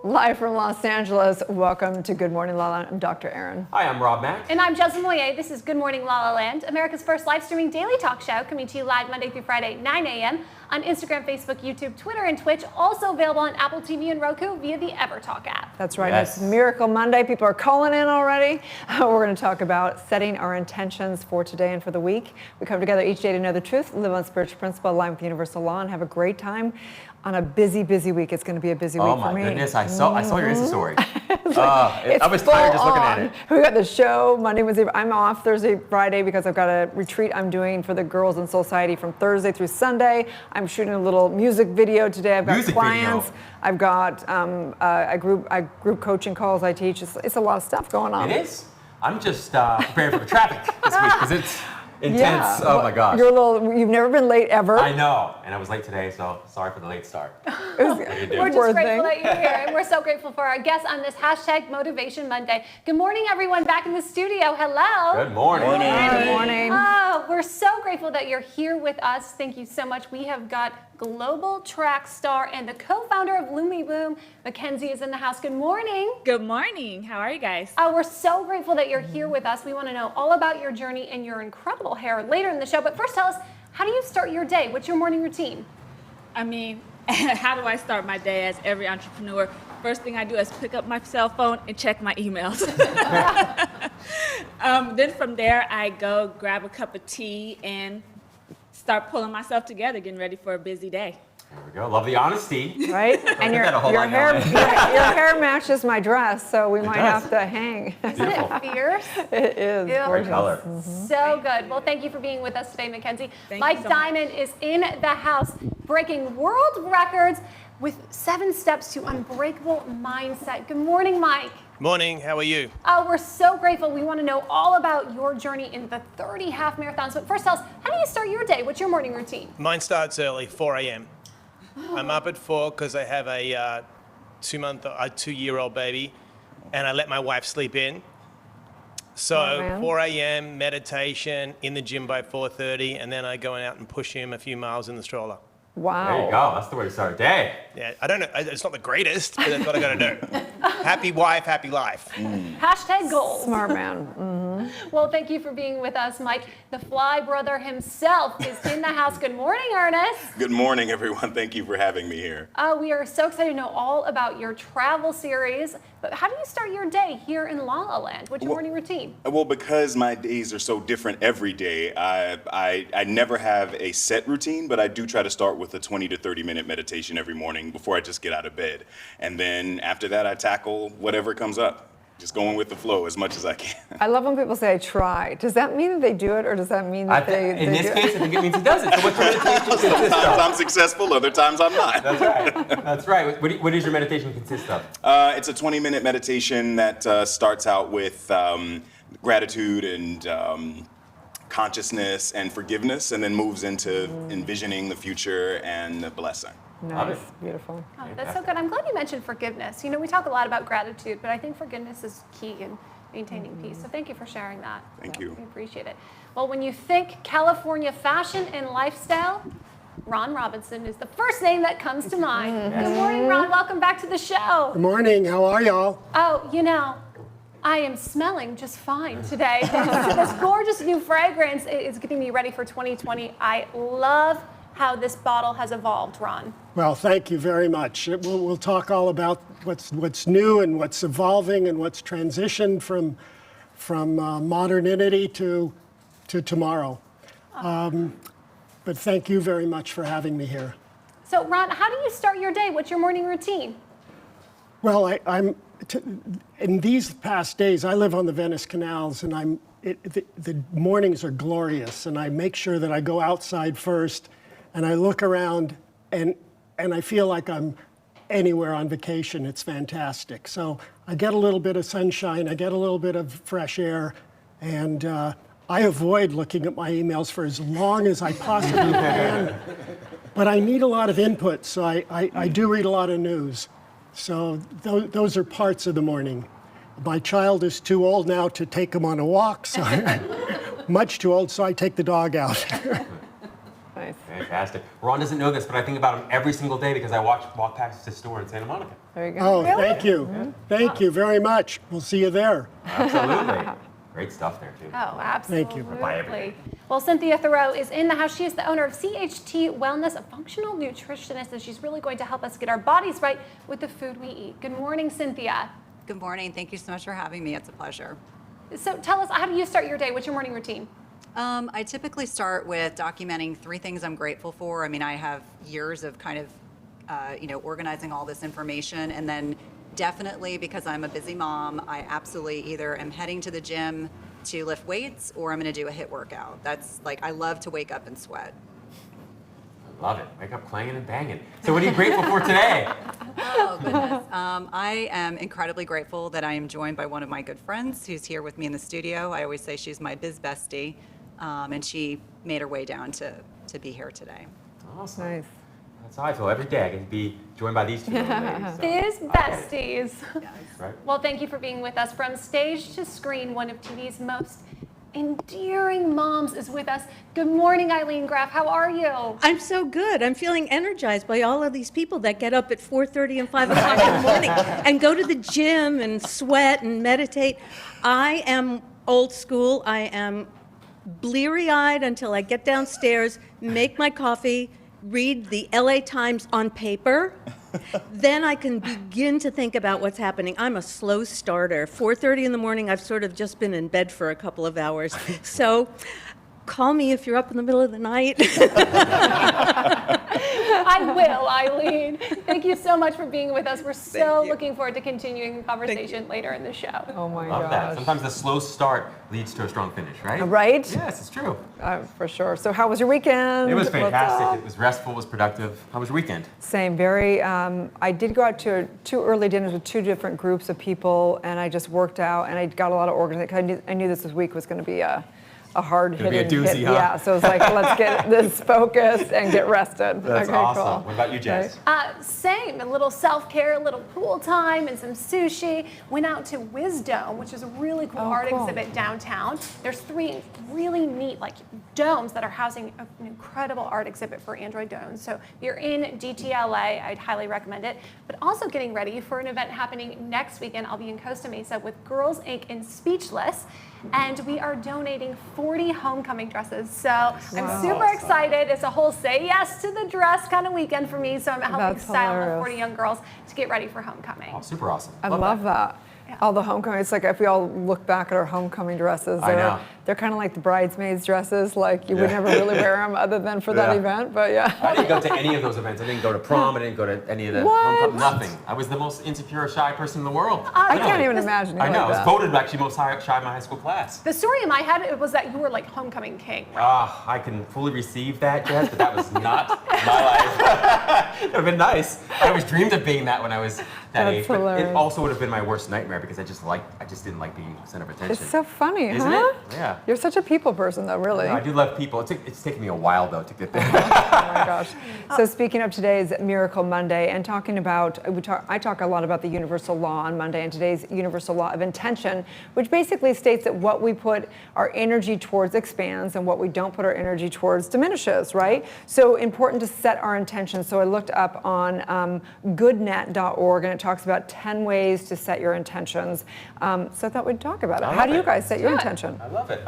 Live from Los Angeles, welcome to Good Morning LaLa. I'm Dr. Erin. Hi, I'm Rob Mack. And I'm Justin Moyer. This is Good Morning LaLa Land, America's first live streaming daily talk show, coming to you live Monday through Friday, 9 a.m. on Instagram, Facebook, YouTube, Twitter, and Twitch. Also available on Apple TV and Roku via the EverTalk app. That's right. Yes. It's Miracle Monday. People are calling in already. We're going to talk about setting our intentions for today and for the week. We come together each day to know the truth, live on spiritual principle, align with universal law, and have a great time on a busy, busy week. It's going to be a busy week for me. Oh my goodness, I saw your Insta story. I was tired just looking at it. We got the show Monday, Wednesday. I'm off Thursday, Friday because I've got a retreat I'm doing for the girls in Society from Thursday through Sunday. I'm shooting a little music video today. I've got clients. I've got a group coaching calls I teach. It's a lot of stuff going on. It is. I'm just preparing for the traffic this week because it's intense. Yeah. Oh my gosh. You've never been late ever. I know, and I was late today, so sorry for the late start. We're just grateful that you're here, and we're so grateful for our guests on this hashtag Motivation Monday. Good morning, everyone, back in the studio. Hello. Good morning. Good morning. Oh, we're so grateful that you're here with us. Thank you so much. We have got global track star and the co-founder of Lumi Boom, Mackenzie, is in the house. Good morning. Good morning. How are you guys? We're so grateful that you're here with us. We want to know all about your journey and your incredible hair later in the show. But first, tell us, how do you start your day? What's your morning routine? I mean, how do I start my day as every entrepreneur? First thing I do is pick up my cell phone and check my emails. Then from there, I go grab a cup of tea and start pulling myself together, getting ready for a busy day. There we go. Love the honesty. Right? And your hair matches my dress, so we might have to hang. Isn't it fierce? It is. Great color. So good. Well, thank you for being with us today, Mackenzie. Thank Mike you so much. Diamond is in the house, breaking world records with 7 steps to unbreakable mindset. Good morning, Mike. Morning, how are you? Oh, we're so grateful. We want to know all about your journey in the 30 half marathons. But first, tell us, how do you start your day? What's your morning routine? Mine starts early, 4 a.m. I'm up at 4 because I have a 2-year-old baby, and I let my wife sleep in. So 4 a.m. meditation, in the gym by 4:30, and then I go out and push him a few miles in the stroller. Wow. There you go. That's the way to start a day. Yeah, I don't know. It's not the greatest, but that's what I got to do. Happy wife, happy life. Hashtag goals. Smart man. Well, thank you for being with us, Mike. The Fly Brother himself is in the house. Good morning, Ernest. Good morning, everyone. Thank you for having me here. We are so excited to know all about your travel series. But how do you start your day here in LaLa Land? What's your morning routine? Well, because my days are so different every day, I never have a set routine, but I do try to start with a 20 to 30 minute meditation every morning before I just get out of bed. And then after that, I tackle whatever comes up. Just going with the flow as much as I can. I love when people say I try. Does that mean that they do it, or does that mean that In this case, I think it means he does it. So what's your meditation consist of? Sometimes I'm successful, other times I'm not. That's right. That's right. What does your meditation consist of? It's a 20-minute meditation that starts out with gratitude and consciousness and forgiveness, and then moves into envisioning the future and the blessing. Nice. Beautiful. Oh, that's so good. I'm glad you mentioned forgiveness. You know, we talk a lot about gratitude, but I think forgiveness is key in maintaining peace. So thank you for sharing that. Thank you. We appreciate it. Well, when you think California fashion and lifestyle, Ron Robinson is the first name that comes to mind. Good morning, Ron. Welcome back to the show. Good morning. How are y'all? Oh, you know, I am smelling just fine today. This gorgeous new fragrance is getting me ready for 2020. I love how this bottle has evolved, Ron. Well, thank you very much. We'll talk all about what's new and what's evolving and what's transitioned from modernity to tomorrow. But thank you very much for having me here. So, Ron, how do you start your day? What's your morning routine? Well, in these past days, I live on the Venice canals, and the mornings are glorious, and I make sure that I go outside first, and I look around, and I feel like I'm anywhere on vacation. It's fantastic. So I get a little bit of sunshine, I get a little bit of fresh air, and I avoid looking at my emails for as long as I possibly can. But I need a lot of input, so I do read a lot of news. So those are parts of the morning. My child is too old now to take him on a walk, so much too old, so I take the dog out. Nice. Fantastic. Ron doesn't know this, but I think about him every single day because I walk past his store in Santa Monica. There you go. Oh, thank you. Thank you very much. We'll see you there. Absolutely. Great stuff there, too. Oh, absolutely. Thank you. Buy everything. Well, Cynthia Thoreau is in the house. She is the owner of CHT Wellness, a functional nutritionist, and she's really going to help us get our bodies right with the food we eat. Good morning, Cynthia. Good morning. Thank you so much for having me. It's a pleasure. So tell us, how do you start your day? What's your morning routine? I typically start with documenting 3 things I'm grateful for. I mean, I have years of kind of, organizing all this information, and then definitely because I'm a busy mom, I absolutely either am heading to the gym to lift weights or I'm going to do a HIIT workout. That's like, I love to wake up and sweat. Love it. Wake up clanging and banging. So what are you grateful for today? Oh, goodness. I am incredibly grateful that I am joined by one of my good friends who's here with me in the studio. I always say she's my biz bestie, and she made her way down to be here today. Awesome. Nice. That's how I feel every day. I get to be joined by these two little ladies. So. Biz besties. Right? Well, thank you for being with us. From stage to screen, one of TV's most endearing moms is with us. Good morning, Eileen Graff. How are you? I'm so good. I'm feeling energized by all of these people that get up at 4:30 and 5 o'clock in the morning and go to the gym and sweat and meditate. I am old school. I am bleary-eyed until I get downstairs, make my coffee, read the LA Times on paper. Then I can begin to think about what's happening. I'm a slow starter. 4:30 in the morning, I've sort of just been in bed for a couple of hours. So call me if you're up in the middle of the night. I will, Eileen. Thank you so much for being with us. We're so looking forward to continuing the conversation later in the show. Oh my Love that. gosh. Sometimes the slow start leads to a strong finish, right? Right? Yes, it's true. For sure. So how was your weekend? It was What's fantastic. up? It was restful, it was productive. How was your weekend? Same, very. I did go out to 2 early dinners with 2 different groups of people, and I just worked out, and I got a lot of organization. I knew this week was going to be a hard Gonna be hitting a doozy, hit. huh? Yeah, so it was like, let's get this focused and get rested. That's okay, awesome. cool. What about you, Jess? Same, a little self-care, a little pool time, and some sushi. Went out to Wisdom, which is a really cool art cool. exhibit downtown. There's 3 really neat domes that are housing an incredible art exhibit for Android domes. So if you're in GTLA, I'd highly recommend it. But also getting ready for an event happening next weekend. I'll be in Costa Mesa with Girls Inc. and Speechless. And we are donating 40 homecoming dresses. So I'm super excited. It's a whole say yes to the dress kind of weekend for me. So I'm helping That's style the hilarious. 40 young girls to get ready for homecoming. Oh, super awesome. I love that. All the homecoming. It's like if we all look back at our homecoming dresses, I know. they're kind of like the bridesmaids' dresses. Like you would never really wear them other than for that Yeah. event. But yeah. I didn't go to any of those events. I didn't go to prom. I didn't go to any of the What? homecoming. Nothing. I was the most insecure, shy person in the world. I Really. can't even imagine. I know. I was Like that. voted actually most shy in my high school class. The story in my head was that you were like homecoming king. I can fully receive that, Jess, but that was not my life. It would have been nice. I always dreamed of being that when I was that That's age. But hilarious. it also would have been my worst nightmare because I just didn't like being the center of attention. It's so funny, Isn't huh? it? Yeah. You're such a people person, though, really. I do love people. It's taken me a while though to get there. Oh my gosh. So speaking of today's Miracle Monday and talking about, I talk a lot about the universal law on Monday, and today's universal law of intention, which basically states that what we put our energy towards expands and what we don't put our energy towards diminishes, right? So important to set our intentions. So I looked up on goodnet.org, and it talks about 10 ways to set your intentions. So I thought we'd talk about it. How do you guys set your intention? I love it.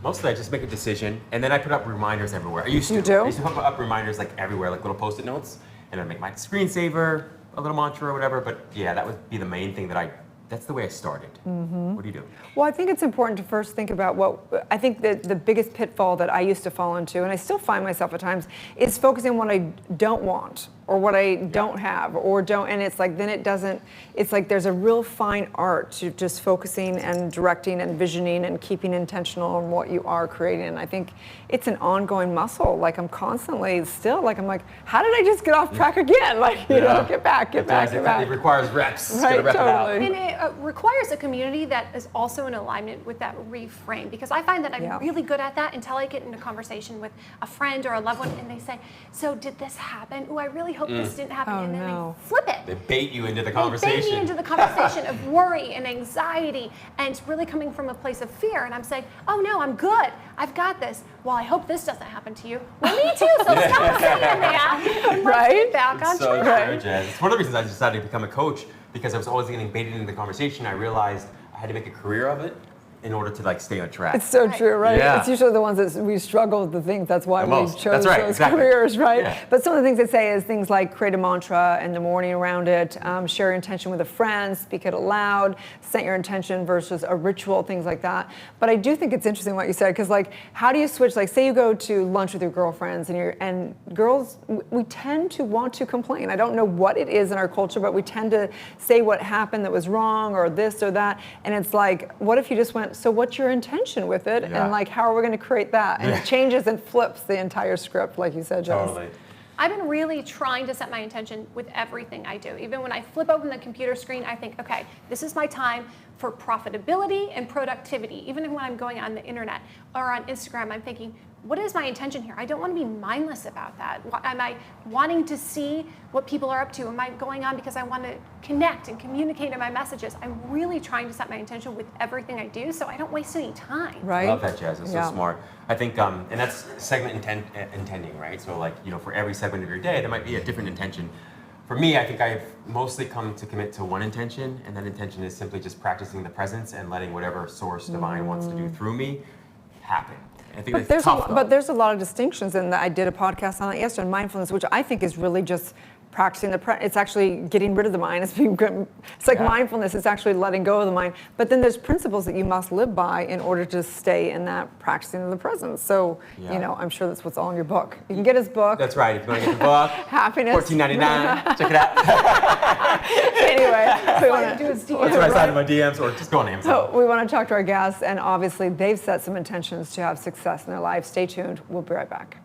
Mostly I just make a decision and then I put up reminders everywhere. I used to. You do? I used to put up reminders like everywhere, like little post-it notes, and I'd make my screensaver, a little mantra or whatever. But yeah, that would be the main thing that's the way I started. Mm-hmm. What do you do? Well, I think it's important to first think about I think that the biggest pitfall that I used to fall into, and I still find myself at times, is focusing on what I don't want or what I don't have or don't, and it's like, then it's like there's a real fine art to just focusing and directing and visioning and keeping intentional on what you are creating. And I think it's an ongoing muscle. Like I'm constantly still, like I'm like, how did I just get off track again? Like, you know, get back. It requires reps. Right, Gotta rep it out. totally. And it requires a community that is also in alignment with that reframe, because I find that I'm really good at that until I get into conversation with a friend or a loved one and they say, so did this happen? Oh, I really hope this didn't happen. Oh, and then no. they flip it. They bait you into the They conversation. bait me into the conversation of worry and anxiety, and it's really coming from a place of fear. And I'm saying, oh no, I'm good. I've got this. Well, I hope this doesn't happen to you. Well, me too. So stop saying that. Right? Back on So track. true, Jazz. It's one of the reasons I decided to become a coach, because I was always getting baited into the conversation. I realized I had to make a career of it in order to like stay on track. It's so true, right? Yeah. It's usually the ones that we struggle with the things. That's why The we most. chose That's right, those exactly. careers, right? Yeah. But some of the things they say is things like create a mantra in the morning around it, share your intention with a friend, speak it aloud, set your intention versus a ritual, things like that. But I do think it's interesting what you said, because like, how do you switch? Like, say you go to lunch with your girlfriends, and girls, we tend to want to complain. I don't know what it is in our culture, but we tend to say what happened that was wrong or this or that. And it's like, what if you just went, so what's your intention with it? Yeah. And like, how are we going to create that? And it changes and flips the entire script, like you said, Jess. Totally. I've been really trying to set my intention with everything I do. Even when I flip open the computer screen, I think, okay, this is my time for profitability and productivity. Even when I'm going on the internet or on Instagram, I'm thinking, what is my intention here? I don't want to be mindless about that. Am I wanting to see what people are up to? Am I going on because I want to connect and communicate in my messages? I'm really trying to set my intention with everything I do so I don't waste any time. Right? I love that, Jazz. It's Yeah. so smart. I think, and that's segment intending, right? So like, for every segment of your day, there might be a different intention. For me, I think I've mostly come to commit to one intention, and that intention is simply just practicing the presence and letting whatever source divine wants to do through me happen. I think But that's tough, but there's a lot of distinctions in that. I did a podcast on it yesterday on mindfulness, which I think is really just practicing it's actually getting rid of the mind. It's like mindfulness. It's actually letting go of the mind. But then there's principles that you must live by in order to stay in that practicing of the presence. So, I'm sure that's what's all in your book. You can get his book. That's right. If you want to get the book, Happiness. $14.99. Check it out. Anyway, we want to Do is do That's right side of my DMs, or just go on Amazon. So we want to talk to our guests, and obviously they've set some intentions to have success in their life. Stay tuned. We'll be right back.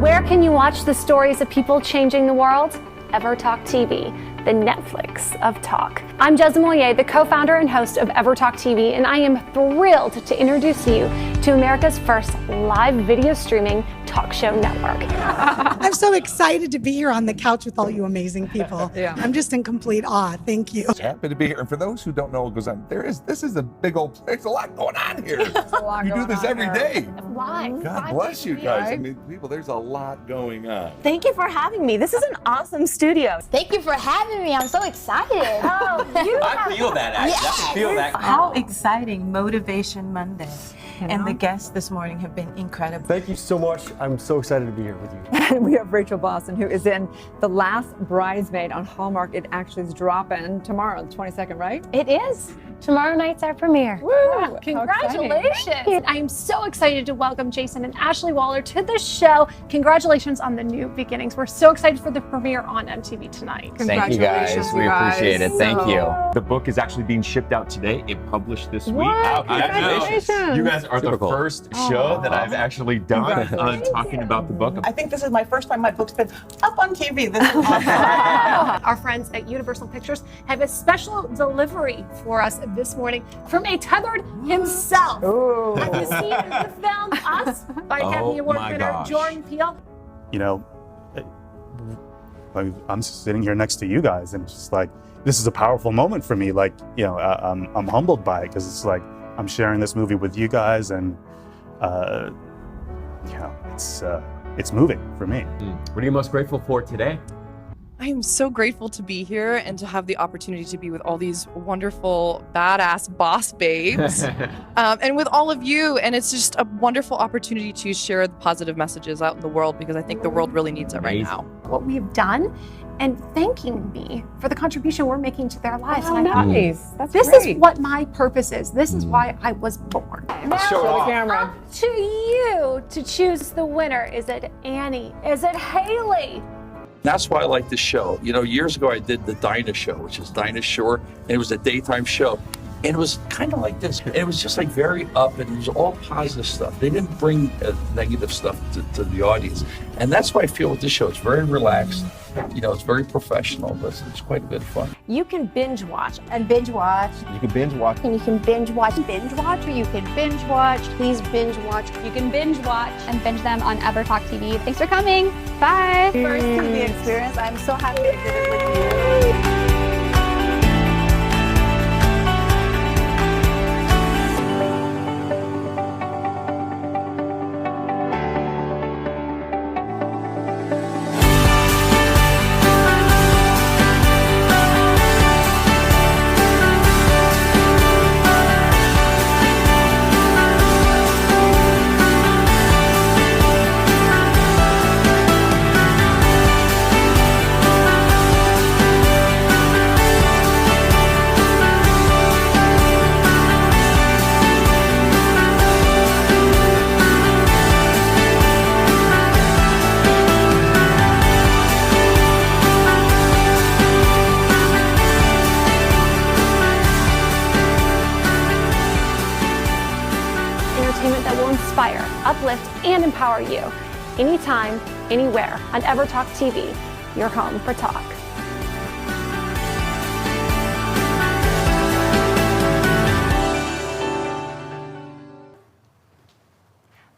Where can you watch the stories of people changing the world? EverTalk TV, the Netflix of talk. I'm Jez Moyer, the co-founder and host of EverTalk TV, and I am thrilled to introduce you to America's first live video streaming talk show network. I'm so excited to be here on the couch with all you amazing people. Yeah. I'm just in complete awe. Thank you. Happy to be here. And for those who don't know what goes on, this is a big old, there's a lot going on here. You do this every day. Live. God bless you guys. I mean, people, there's a lot going on. Thank you for having me. This is an awesome studio. Thank you for having me. I'm so excited. I feel that, actually. I can feel that. How exciting Motivation Monday. And the guests this morning have been incredible. Thank you so much. I'm so excited to be here with you. And we have Rachel Boston, who is in The Last Bridesmaid on Hallmark. It actually is dropping tomorrow, the 22nd, right? It is. Tomorrow night's our premiere. Woo! Congratulations. I am so excited to welcome Jason and Ashley Waller to the show. Congratulations on the new beginnings. We're so excited for the premiere on MTV tonight. Thank you guys. We appreciate it. Thank you. The book is actually being shipped out today. It published this week. What? Congratulations. You guys are the first show that I've actually done talking about the book. I think this is my first time my book's been up on TV. This is awesome. Our friends at Universal Pictures have a special delivery for us this morning from a tethered himself. Have you seen the film Us by Academy Award winner Jordan Peele? You know, I'm sitting here next to you guys, and it's just like, this is a powerful moment for me. Like, you know, I'm humbled by it, because it's like I'm sharing this movie with you guys, and you know, it's moving for me. What are you most grateful for today? I am so grateful to be here and to have the opportunity to be with all these wonderful, badass boss babes and with all of you. And it's just a wonderful opportunity to share the positive messages out in the world, because I think the world really needs it right now. What we've done and thanking me for the contribution we're making to their lives. Oh, and I thought, nice. That's this great. is what my purpose is. This is why I was born. Now, Show the camera. up to you to choose the winner. Is it Annie? Is it Haley? That's why I like this show. You know, years ago I did the Dinah Show, which is Dinah Shore, and it was a daytime show. And it was kind of like this. It was just like very up, and it was all positive stuff. They didn't bring negative stuff to the audience. And that's why I feel with this show. It's very relaxed. You know, it's very professional, but it's quite a bit of fun. You can binge watch and binge watch. You can binge watch. And you can binge watch. Binge watch, or you can binge watch. Please binge watch. You can binge watch and binge them on EverTalk TV. Thanks for coming. Bye. First TV experience. I'm so happy I did it with you. That will inspire, uplift, and empower you. Anytime, anywhere on EverTalk TV, your home for talk.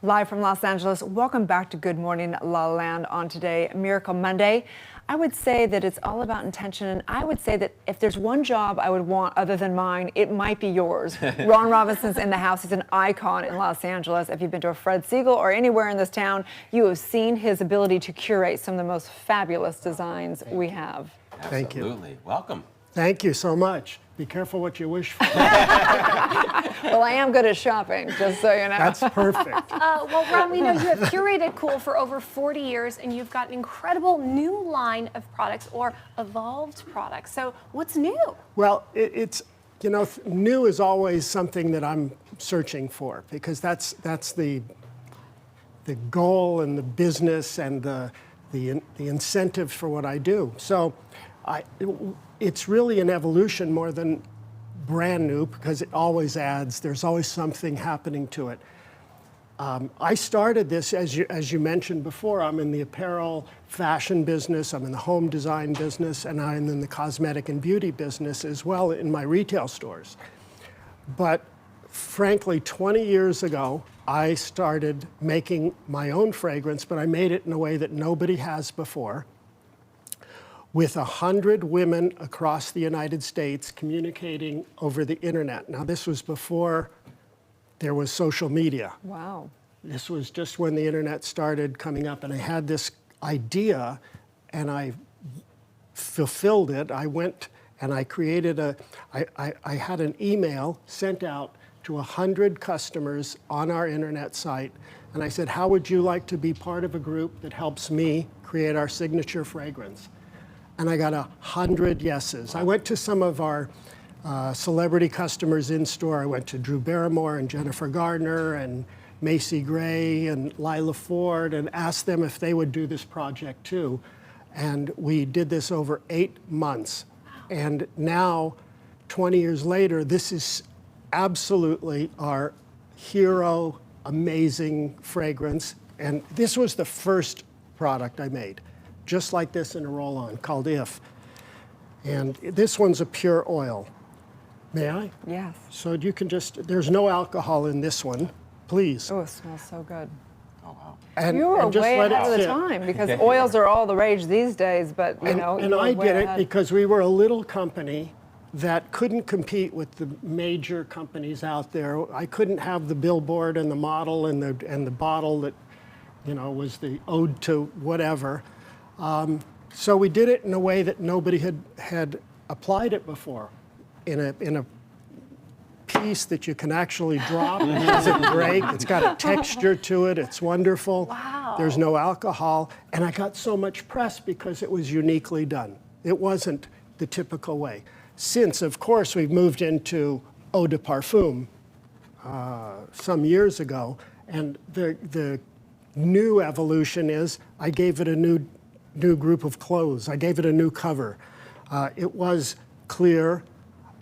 Live from Los Angeles, welcome back to Good Morning La La Land on today, Miracle Monday. I would say that it's all about intention, and I would say that if there's one job I would want other than mine, it might be yours. Ron Robinson's in the house. He's an icon in Los Angeles. If you've been to a Fred Siegel or anywhere in this town, you have seen his ability to curate some of the most fabulous designs we have. Thank you. Absolutely. Welcome. Thank you so much. Be careful what you wish for. Well, I am good at shopping, just so you know. That's perfect. Well, Ron, we know you have curated Cool for over 40 years, and you've got an incredible new line of products, or evolved products. So what's new? Well, it's, you know, new is always something that I'm searching for, because that's the goal and the business and the incentive for what I do. So it's really an evolution more than brand new, because it always adds, there's always something happening to it. I started this, as you mentioned before, I'm in the apparel fashion business, I'm in the home design business, and I'm in the cosmetic and beauty business as well in my retail stores. But frankly, 20 years ago, I started making my own fragrance, but I made it in a way that nobody has before, with 100 women across the United States communicating over the internet. Now, this was before there was social media. Wow. This was just when the internet started coming up, and I had this idea, and I fulfilled it. I went and I created I had an email sent out to 100 customers on our internet site, and I said, how would you like to be part of a group that helps me create our signature fragrance? And I got 100 yeses. I went to some of our celebrity customers in store. I went to Drew Barrymore and Jennifer Gardner and Macy Gray and Lila Ford and asked them if they would do this project too. And we did this over 8 months. And now, 20 years later, this is absolutely our hero, amazing fragrance. And this was the first product I made, just like this in a roll-on, called If. And this one's a pure oil. May I? Yes. So you can just, there's no alcohol in this one, please. Oh, it smells so good. Oh, wow. And, you were and just way let ahead it of the sit. time, because oils are all the rage these days, but you know. And you were I way did it ahead. because we were a little company that couldn't compete with the major companies out there. I couldn't have the billboard and the model and the bottle that, you know, was the ode to whatever. So we did it in a way that nobody had applied it before, in a piece that you can actually drop. It doesn't break. It's got a texture to it. It's wonderful. Wow. There's no alcohol. And I got so much press because it was uniquely done. It wasn't the typical way. Since, of course, we've moved into eau de parfum some years ago, and the new evolution is I gave it a new group of clothes. I gave it a new cover. It was clear,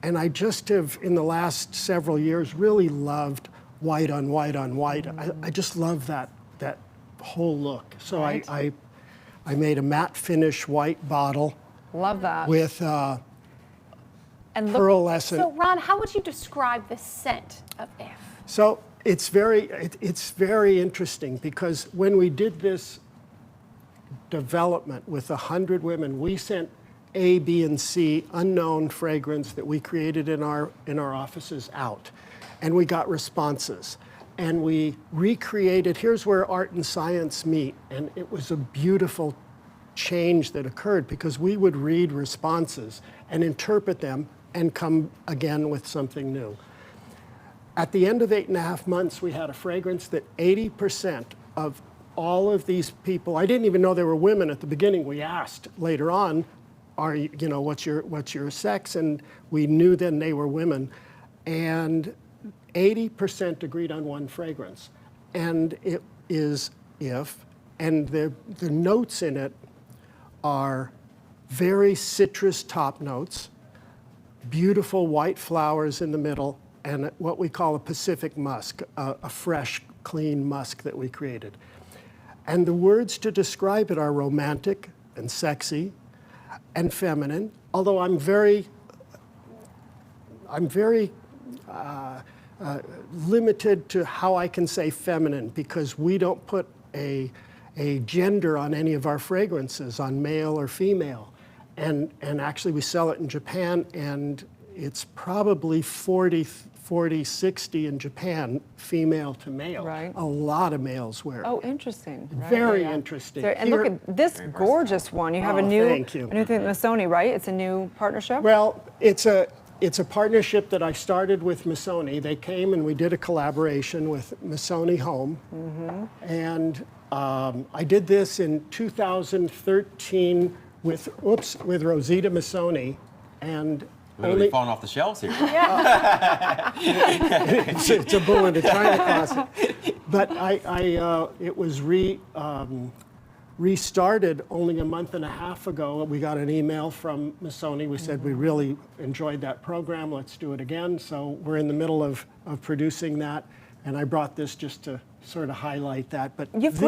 and I just have, in the last several years, really loved white on white on white. I just love that whole look. So I made a matte finish white bottle. Love that. With pearlescent. So Ron, how would you describe the scent of If? So it's very interesting because when we did this development with 100 women, we sent A, B, and C unknown fragrance that we created in our offices out, and we got responses. And we recreated. Here's where art and science meet, and it was a beautiful change that occurred because we would read responses and interpret them and come again with something new. At the end of 8.5 months, we had a fragrance that 80% of all of these people, I didn't even know they were women at the beginning. We asked later on, what's your sex? And we knew then they were women. And 80% agreed on one fragrance. And it is If, and the notes in it are very citrus top notes, beautiful white flowers in the middle, and what we call a Pacific musk, a fresh, clean musk that we created. And the words to describe it are romantic and sexy and feminine, although I'm very limited to how I can say feminine because we don't put a gender on any of our fragrances, on male or female. And actually we sell it in Japan, and it's probably 40-60 in Japan, female to male. Right. A lot of males wear it. Oh, interesting. Right, Very interesting. So, and look at this gorgeous one. You have a new thing with Missoni, right? It's a new partnership? Well, it's a partnership that I started with Missoni. They came and we did a collaboration with Missoni Home. Mm-hmm. And I did this in 2013 with Rosita Missoni. And literally falling off the shelves here. It's a bull in a china closet. But it was restarted only a month and a half ago. We got an email from Missoni. We said, we really enjoyed that program. Let's do it again. So we're in the middle of producing that. And I brought this just to sort of highlight that. But you have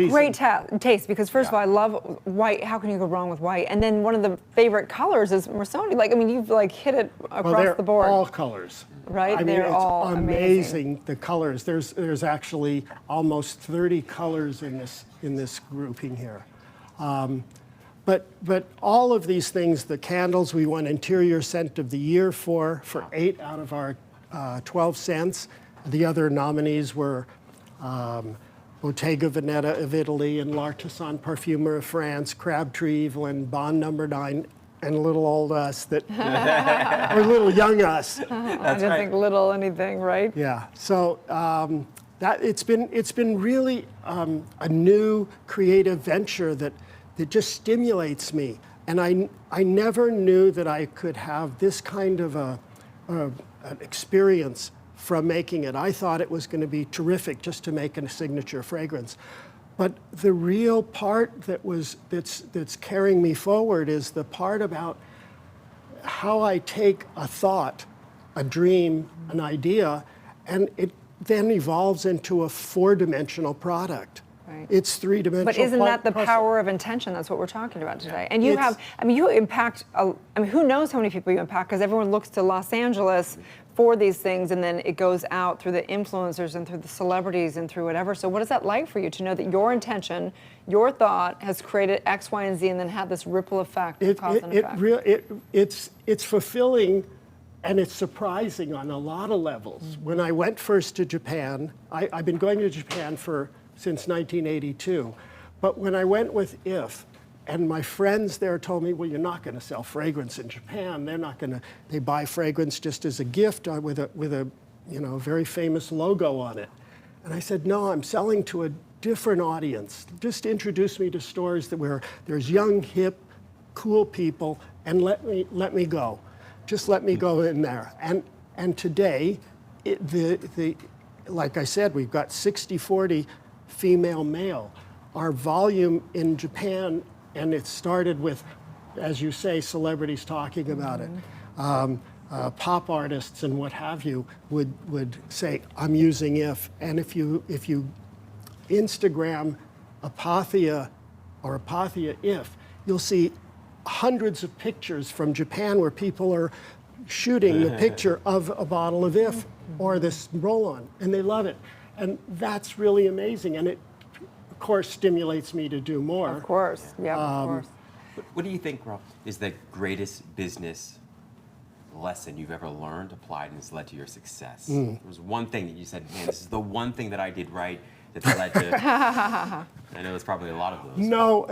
great taste because first of all, I love white. How can you go wrong with white? And then one of the favorite colors is Missoni. You've hit it across the board. All colors. Right? I mean, they're it's all amazing. The colors. There's actually almost 30 colors in this grouping here. But all of these things, the candles, we won Interior Scent of the Year for 8 out of our 12 scents. The other nominees were Bottega Veneta of Italy and L'Artisan Parfumer of France, Crabtree Evelyn, Bond No. 9, and little old us or little young us. I didn't think little anything, right? Yeah. So that it's been really a new creative venture that just stimulates me, and I never knew that I could have this kind of an experience from making it. I thought it was going to be terrific just to make a signature fragrance. But the real part that's carrying me forward is the part about how I take a thought, a dream, an idea, and it then evolves into a 4-dimensional product. Right. It's 3-dimensional. But isn't that the power of intention? That's what we're talking about today. And you you impact, who knows how many people you impact, because everyone looks to Los Angeles for these things, and then it goes out through the influencers and through the celebrities and through whatever. So what is that like for you to know that your intention, your thought has created X, Y, and Z and then had this ripple effect, cause and effect? It's fulfilling, and it's surprising on a lot of levels. Mm-hmm. When I went first to Japan, I've been going to Japan since 1982. But when I went with If, and my friends there told me, well, you're not going to sell fragrance in Japan. They're not going to, they buy fragrance just as a gift with a very famous logo on it. And I said, no, I'm selling to a different audience. Just introduce me to stores where there's young, hip, cool people, and let me go. Just let me go in there. And today, like I said, we've got 60-40 female male. Our volume in Japan, and it started with, as you say, celebrities talking about it. Pop artists and what have you would say, I'm using If. And if you Instagram Apothea or Apothea If, you'll see hundreds of pictures from Japan where people are shooting the picture of a bottle of If or this roll-on, and they love it. And that's really amazing. And it, of course, stimulates me to do more. Of course, yeah, of course. What do you think, Rob, is the greatest business lesson you've ever learned, applied, and has led to your success? There was one thing that you said, man, this is the one thing that I did right that's led to. I know there's probably a lot of those. No,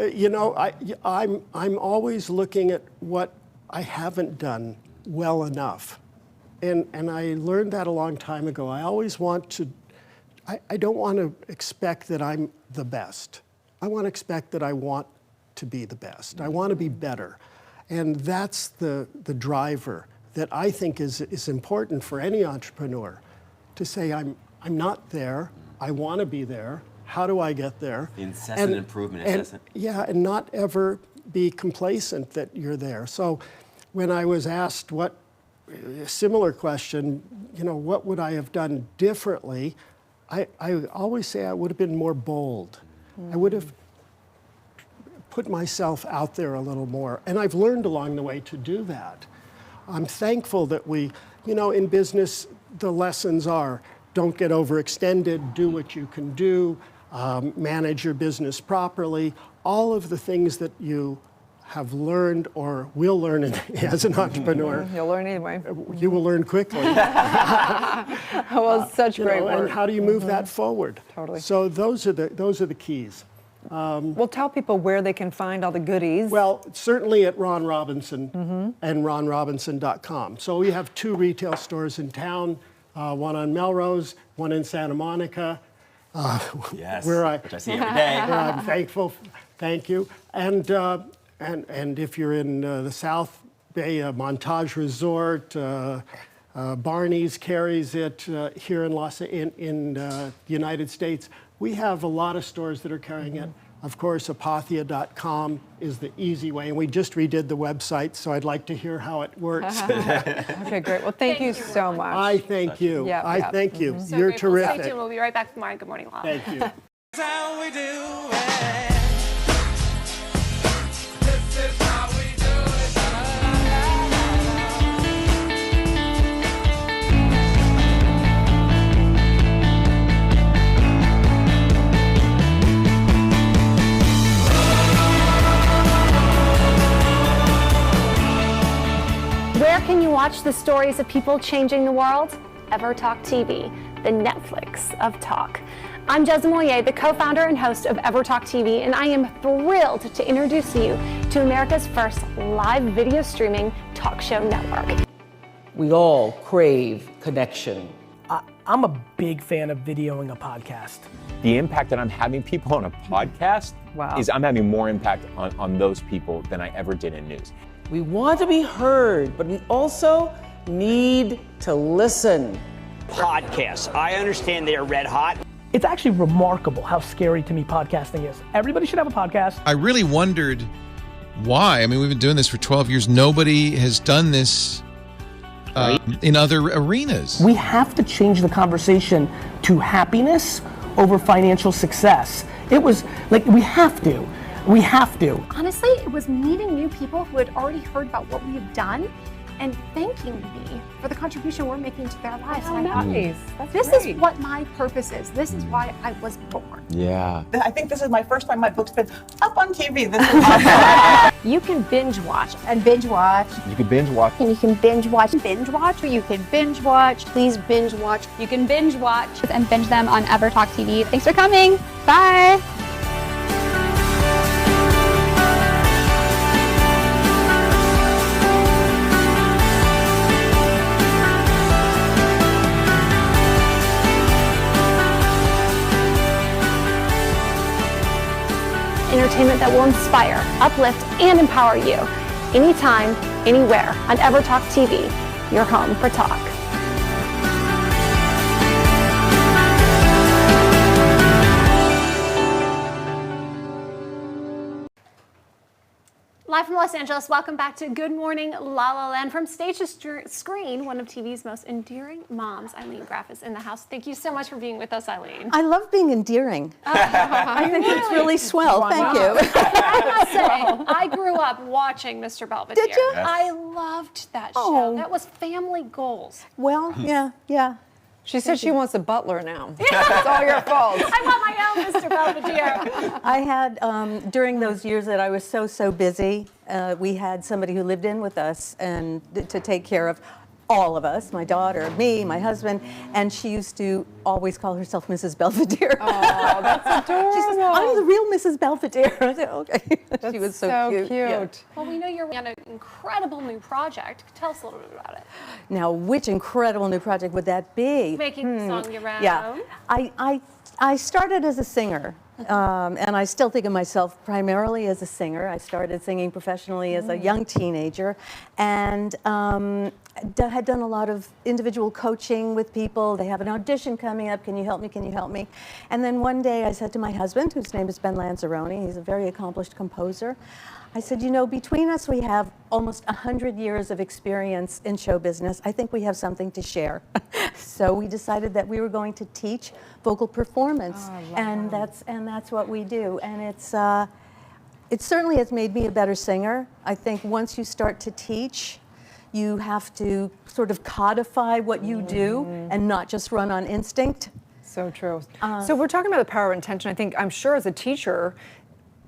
I'm always looking at what I haven't done well enough. And I learned that a long time ago. I always want to, I don't want to expect that I'm the best. I want to expect that I want to be the best. I want to be better. And that's the driver that I think is important for any entrepreneur, to say, I'm not there, I want to be there, how do I get there? The incessant improvement. And not ever be complacent that you're there. So when I was asked a similar question, what would I have done differently? I always say I would have been more bold. I would have put myself out there a little more. And I've learned along the way to do that. I'm thankful that in business, the lessons are, don't get overextended, do what you can do, manage your business properly, all of the things that you have learned or will learn as an entrepreneur. You'll learn anyway. You will learn quickly. Well, it's such great work. And how do you move that forward? Totally. So those are the keys. Well, tell people where they can find all the goodies. Well, certainly at Ron Robinson and ronrobinson.com. So we have 2 retail stores in town, one on Melrose, one in Santa Monica. Yes, which I see every day. Where I'm thankful. Thank you. And if you're in the South Bay, Montage Resort, Barney's carries it here in the United States. We have a lot of stores that are carrying it. Of course, apothea.com is the easy way, and we just redid the website, so I'd like to hear how it works. Okay, great. Well, thank you so much. I thank you. Yeah, I thank you. So You're grateful. terrific. Stay tuned. We'll be right back tomorrow. Good morning, LaLa. Thank you. That's how we do it. This is how we do it. Where can you watch the stories of people changing the world? EverTalk TV, the Netflix of talk. I'm Jessica Moyer, the co-founder and host of EverTalk TV, and I am thrilled to introduce you to America's first live video streaming talk show network. We all crave connection. I'm a big fan of videoing a podcast. The impact that I'm having people on a podcast is I'm having more impact on those people than I ever did in news. We want to be heard, but we also need to listen. Podcasts, I understand they are red hot. It's actually remarkable how scary to me podcasting is. Everybody should have a podcast. I really wondered why. I mean, we've been doing this for 12 years. Nobody has done this in other arenas. We have to change the conversation to happiness over financial success. It was like, we have to. We have to. Honestly, it was meeting new people who had already heard about what we have done and thanking me for the contribution we're making to their lives. Oh, nice. That's this great. is what my purpose is. This is why I was born. Yeah. I think this is my first time my book's been up on TV. This is awesome. You can binge watch and binge watch. You can binge watch. And you can binge watch. Binge watch, or you can binge watch. Please binge watch. You can binge watch and binge them on EverTalk TV. Thanks for coming. Bye. Entertainment that will inspire, uplift, and empower you. Anytime, anywhere on EverTalk TV, your home for talk. Live from Los Angeles, welcome back to Good Morning LaLa Land. From stage to screen, one of TV's most endearing moms, Eileen Graff, is in the house. Thank you so much for being with us, Eileen. I love being endearing. I think it's really swell. Thank you. I must say, I grew up watching Mr. Belvedere. Did you? Yes. I loved that show. That was family goals. Well, yeah. She said she wants a butler now. It's all your fault. I want my own Mr. Belvedere. I had, during those years that I was so busy, we had somebody who lived in with us and to take care of all of us, my daughter, me, my husband, and she used to always call herself Mrs. Belvedere. Oh, that's adorable. She says, I'm the real Mrs. Belvedere. I said, okay. She was so cute. Yeah. Well, we know you're on an incredible new project. Tell us a little bit about it. Now, which incredible new project would that be? Making the song your own. Yeah, I started as a singer, and I still think of myself primarily as a singer. I started singing professionally as a young teenager, and had done a lot of individual coaching with people. They have an audition coming up. Can you help me? Can you help me? And then one day I said to my husband, whose name is Ben Lanzarone, he's a very accomplished composer, I said, you know, between us we have almost 100 years of experience in show business. I think we have something to share. So we decided that we were going to teach vocal performance, and that's what we do. And it certainly has made me a better singer. I think once you start to teach, you have to sort of codify what you do and not just run on instinct. So true. So we're talking about the power of intention. I'm sure as a teacher,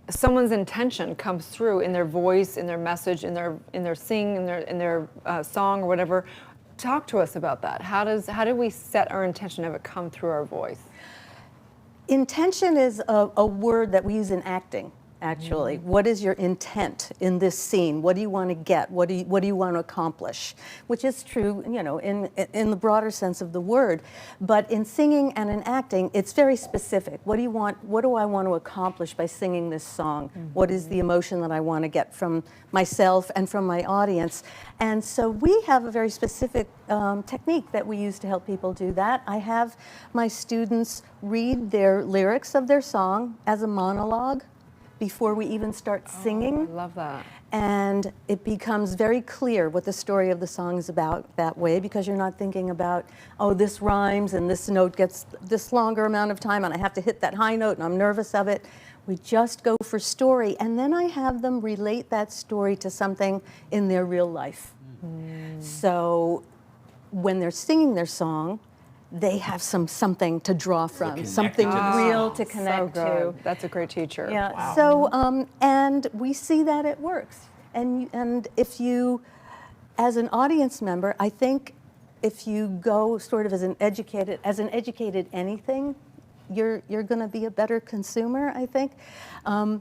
someone's intention comes through in their voice, in their message, in their sing, in their song or whatever. Talk to us about that. How do we set our intention, have it come through our voice? Intention is a word that we use in acting. Actually, what is your intent in this scene? What do you want to get? What do you want to accomplish? Which is true, you know, in the broader sense of the word. But in singing and in acting, it's very specific. What do you want? What do I want to accomplish by singing this song? What is the emotion that I want to get from myself and from my audience? And so we have a very specific technique that we use to help people do that. I have my students read their lyrics of their song as a monologue before we even start singing. I love that. And it becomes very clear what the story of the song is about that way, because you're not thinking about, oh, this rhymes and this note gets this longer amount of time and I have to hit that high note and I'm nervous of it. We just go for story, and then I have them relate that story to something in their real life. So when they're singing their song, they have something to draw from, something real to connect to. That's a great teacher. Yeah. Wow. So and we see that it works. And if you, as an audience member, I think if you go sort of as an educated anything, you're going to be a better consumer. I think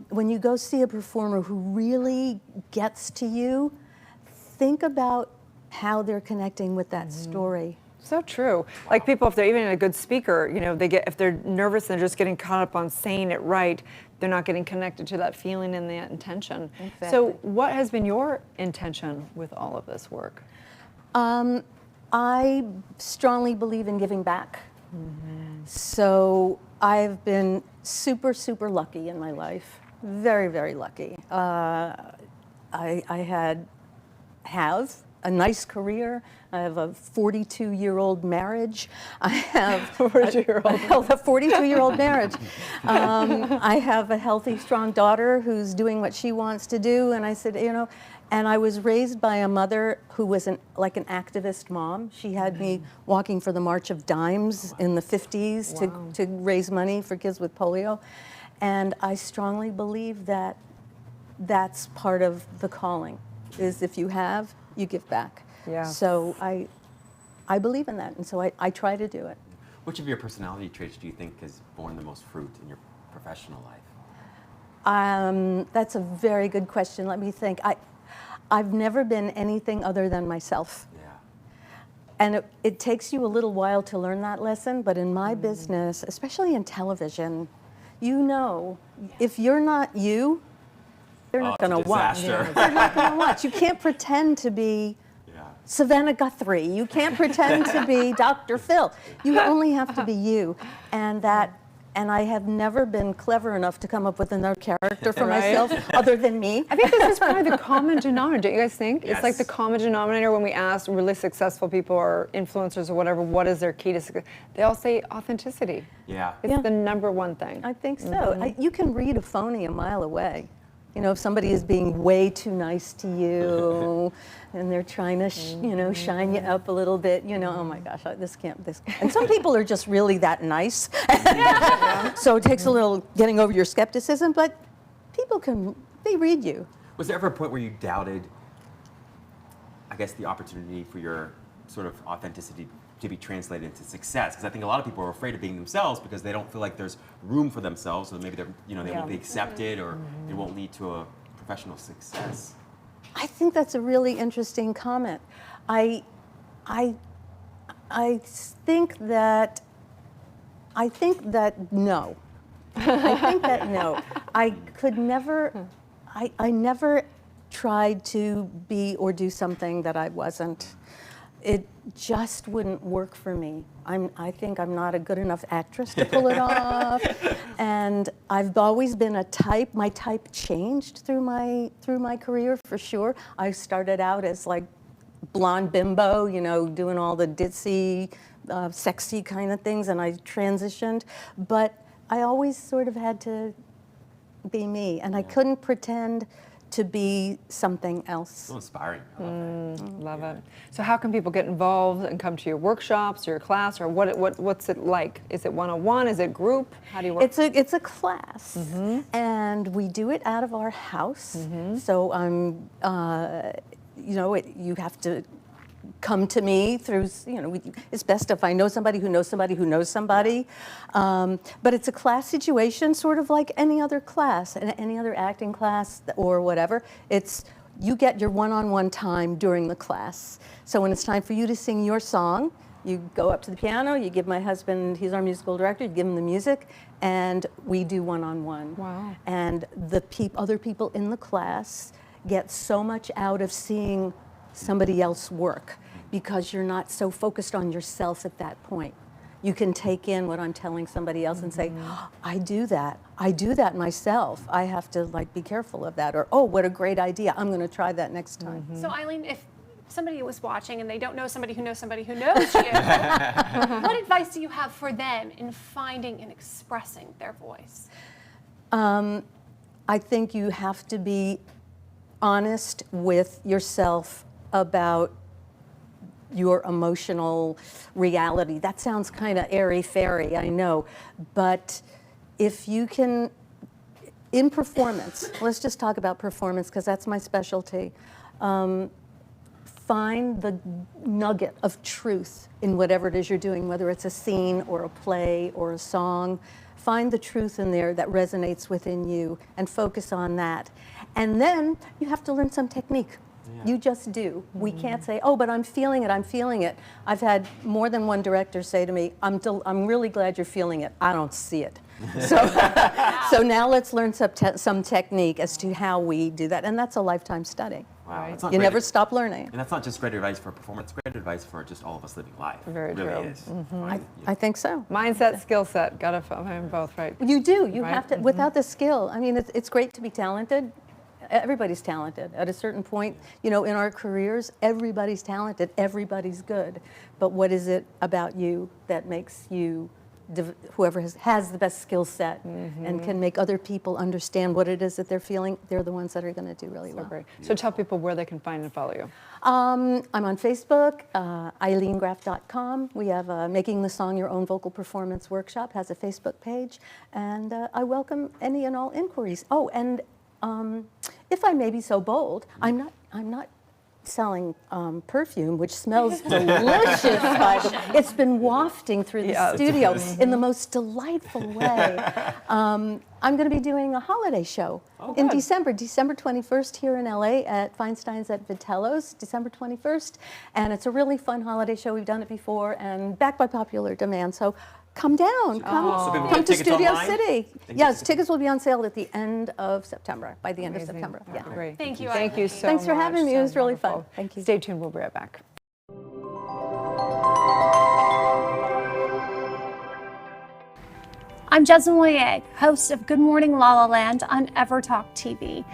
when you go see a performer who really gets to you, think about how they're connecting with that story. So true. Like people, if they're even a good speaker, you know, if they're nervous and they're just getting caught up on saying it right, they're not getting connected to that feeling and that intention. Exactly. So what has been your intention with all of this work? I strongly believe in giving back. So I've been super lucky in my life. Very lucky. I have a nice career. I have a 42-year-old marriage. I have a 42-year-old marriage. I have a healthy, strong daughter who's doing what she wants to do. And I said, you know, and I was raised by a mother who was like an activist mom. She had me walking for the March of Dimes in the 50s to raise money for kids with polio. And I strongly believe that that's part of the calling, is if you have, you give back. Yeah. So I believe in that, and so I try to do it. Which of your personality traits do you think has borne the most fruit in your professional life? That's a very good question. Let me think. I've never been anything other than myself. Yeah. And it takes you a little while to learn that lesson, but in my business, especially in television, you know, if you're not you, they're not going to watch. They're not going to watch. You can't pretend to be Savannah Guthrie. You can't pretend to be Dr. Phil. You only have to be you. And that and I have never been clever enough to come up with another character for Right? myself other than me. I think this is probably the common denominator. Don't you guys think? It's like the Yes. common denominator when we ask really successful people or influencers or whatever, what is their key to success? They all say authenticity. Yeah. It's the number one thing. I think so. Mhm. You can read a phony a mile away. You know, if somebody is being way too nice to you and they're trying to, shine you up a little bit, oh my gosh, this can't. And some people are just really that nice. So it takes a little getting over your skepticism, but people they read you. Was there ever a point where you doubted, I guess, the opportunity for your sort of authenticity to be translated into success? Because I think a lot of people are afraid of being themselves because they don't feel like there's room for themselves, or maybe they won't be accepted, or it won't lead to a professional success. I think that's a really interesting comment. I think that no. I think that no. I could never. I never tried to be or do something that I wasn't. It just wouldn't work for me. I think I'm not a good enough actress to pull it off. And I've always been a type. My type changed through my career for sure. I started out as like blonde bimbo, doing all the ditzy, sexy kind of things, and I transitioned. But I always sort of had to be me, and I couldn't pretend to be something else. So inspiring. I love that. Love it. So how can people get involved and come to your workshops or your class, or what's it like? Is it one-on-one? Is it group? How do you work? It's a class, and we do it out of our house. So you have to come to me through, it's best if I know somebody who knows somebody who knows somebody. But it's a class situation, sort of like any other class, any other acting class or whatever. You get your one-on-one time during the class. So when it's time for you to sing your song, you go up to the piano, you give my husband, he's our musical director, you give him the music, and we do one-on-one. Wow. And the other people in the class get so much out of seeing somebody else work because you're not so focused on yourself at that point. You can take in what I'm telling somebody else and say, oh, I do that myself. I have to be careful of that. Or, oh, what a great idea. I'm going to try that next time. So Eileen, if somebody was watching and they don't know somebody who knows somebody who knows you, what advice do you have for them in finding and expressing their voice? I think you have to be honest with yourself about your emotional reality. That sounds kind of airy-fairy, I know, but if you can, in performance, let's just talk about performance because that's my specialty, find the nugget of truth in whatever it is you're doing, whether it's a scene or a play or a song. Find the truth in there that resonates within you and focus on that. And then you have to learn some technique. You just do. We can't say, oh, but I'm feeling it. I've had more than one director say to me, I'm really glad you're feeling it. I don't see it. So now let's learn some technique as to how we do that. And that's a lifetime study. Wow. Right? You never stop learning. And that's not just great advice for performance, great advice for just all of us living life. Very it really true. is. Mm-hmm. I think so. Mindset, skill set, gotta find them both, right? You do. You Right? have to. Without the skill, I mean, it's great to be talented. Everybody's talented. At a certain point, in our careers, everybody's talented. Everybody's good. But what is it about you that makes you, whoever has the best skill set and can make other people understand what it is that they're feeling, they're the ones that are going to do really well. Great. So tell people where they can find and follow you. I'm on Facebook, eileengraff.com. We have Making the Song Your Own Vocal Performance Workshop, has a Facebook page, and I welcome any and all inquiries. Oh, and if I may be so bold, I'm not selling perfume, which smells delicious. By the way. It's been wafting through the studio in the most delightful way. I'm going to be doing a holiday show in December 21st here in LA at Feinstein's at Vitello's, December 21st. And it's a really fun holiday show. We've done it before and backed by popular demand. So come down, come to Studio City. Yes, tickets will be on sale at the end of September, by the end of September. Yeah. Great. Thank you. Thank you so much. Thanks for having me. It was really fun. Thank you. Stay tuned. We'll be right back. I'm Jasmine Moyeg, host of Good Morning La La Land on EverTalk TV.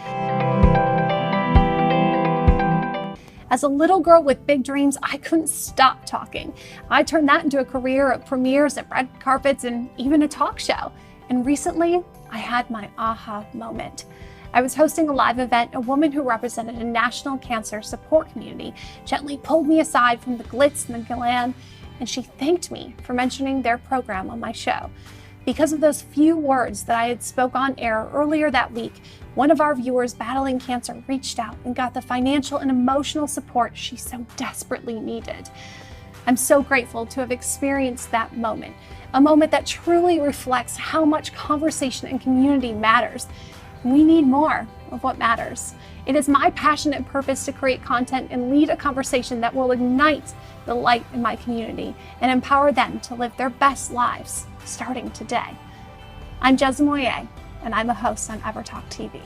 As a little girl with big dreams, I couldn't stop talking. I turned that into a career at premieres, at red carpets, and even a talk show. And recently, I had my aha moment. I was hosting a live event. A woman who represented a national cancer support community gently pulled me aside from the glitz and the glam, and she thanked me for mentioning their program on my show. Because of those few words that I had spoke on air earlier that week, one of our viewers battling cancer reached out and got the financial and emotional support she so desperately needed. I'm so grateful to have experienced that moment, a moment that truly reflects how much conversation and community matters. We need more of what matters. It is my passion and purpose to create content and lead a conversation that will ignite the light in my community and empower them to live their best lives, starting today. I'm Jasmine Moyeg, and I'm a host on EverTalk TV.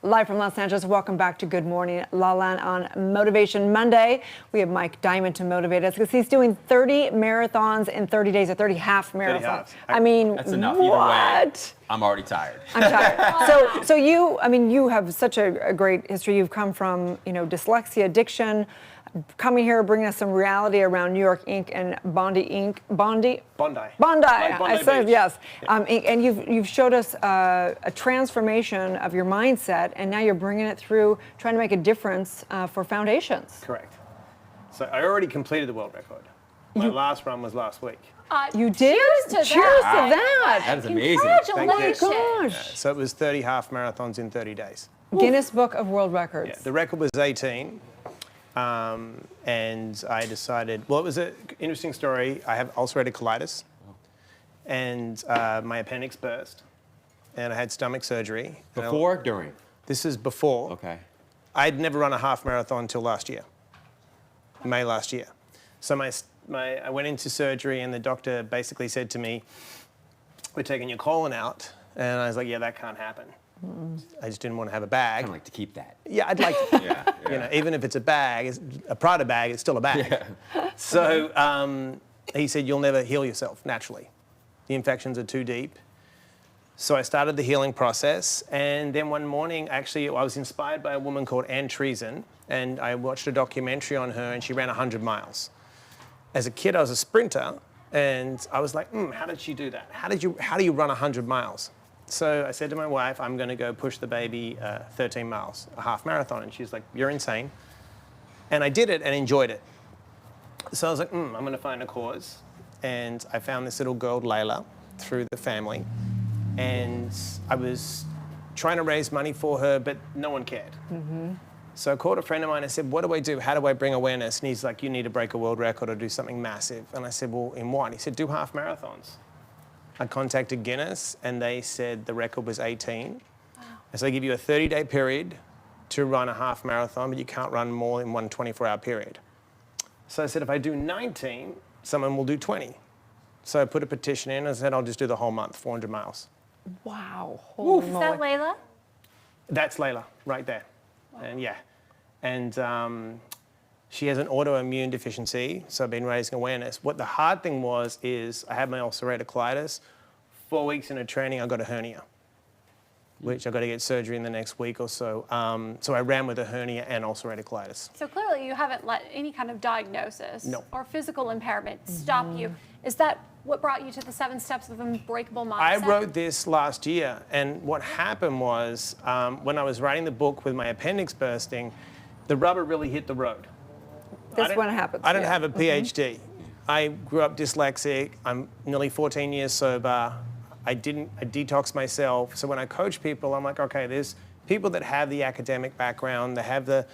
Live from Los Angeles, welcome back to Good Morning La-La on Motivation Monday. We have Mike Diamond to motivate us because he's doing 30 marathons in 30 days, or 30 half marathons. I mean, That's enough. what? Either way, I'm already tired. I'm tired. So you, I mean, you have such a great history. You've come from, dyslexia, addiction, coming here, bringing us some reality around New York Inc. and Bondi Inc. Bondi. Like I said Beach. yes. And you've showed us a transformation of your mindset, and now you're bringing it through, trying to make a difference for foundations. Correct. So I already completed the world record. My last run was last week. You did? Cheers to that. That is amazing. Congratulations. Oh my gosh. So it was 30 half marathons in 30 days. Guinness Book of World Records. Yeah, the record was 18. And I decided, well, it was an interesting story. I have ulcerative colitis, and my appendix burst, and I had stomach surgery. Before, during? This is before. Okay. I'd never run a half marathon until last year, May last year. So I went into surgery, and the doctor basically said to me, "We're taking your colon out," and I was like, "Yeah, that can't happen." I just didn't want to have a bag. I'd like to keep that. Yeah, I'd like to. Even if it's a bag, it's a Prada bag, it's still a bag. Yeah. So he said, "You'll never heal yourself naturally. The infections are too deep." So I started the healing process, and then one morning, actually, I was inspired by a woman called Ann Treason, and I watched a documentary on her, and she ran 100 miles. As a kid, I was a sprinter, and I was like, how did she do that? How do you run 100 miles? So I said to my wife, I'm going to go push the baby 13 miles, a half marathon. And she's like, "You're insane." And I did it and enjoyed it. So I was like, I'm going to find a cause. And I found this little girl, LaLa, through the family. And I was trying to raise money for her, but no one cared. Mm-hmm. So I called a friend of mine. I said, "What do I do? How do I bring awareness?" And he's like, "You need to break a world record or do something massive." And I said, "Well, in what?" He said, "Do half marathons." I contacted Guinness, and they said the record was 18. Wow. And so they give you a 30-day period to run a half marathon, but you can't run more in one 24-hour period. So I said, if I do 19, someone will do 20. So I put a petition in, and I said, I'll just do the whole month, 400 miles. Wow. Is that LaLa? That's LaLa, right there. Wow. And yeah. And she has an autoimmune deficiency, so I've been raising awareness. What the hard thing is I had my ulcerative colitis. 4 weeks into training, I got a hernia, which I've got to get surgery in the next week or so. So I ran with a hernia and ulcerative colitis. So clearly you haven't let any kind of diagnosis or physical impairment stop you. Is that what brought you to the 7 steps of unbreakable mindset? I wrote this last year, and what happened was when I was writing the book with my appendix bursting, the rubber really hit the road. That's when it happens. I don't have a PhD. I grew up dyslexic. I'm nearly 14 years sober. I detoxed myself. So when I coach people, I'm like, okay, there's people that have the academic background, they have the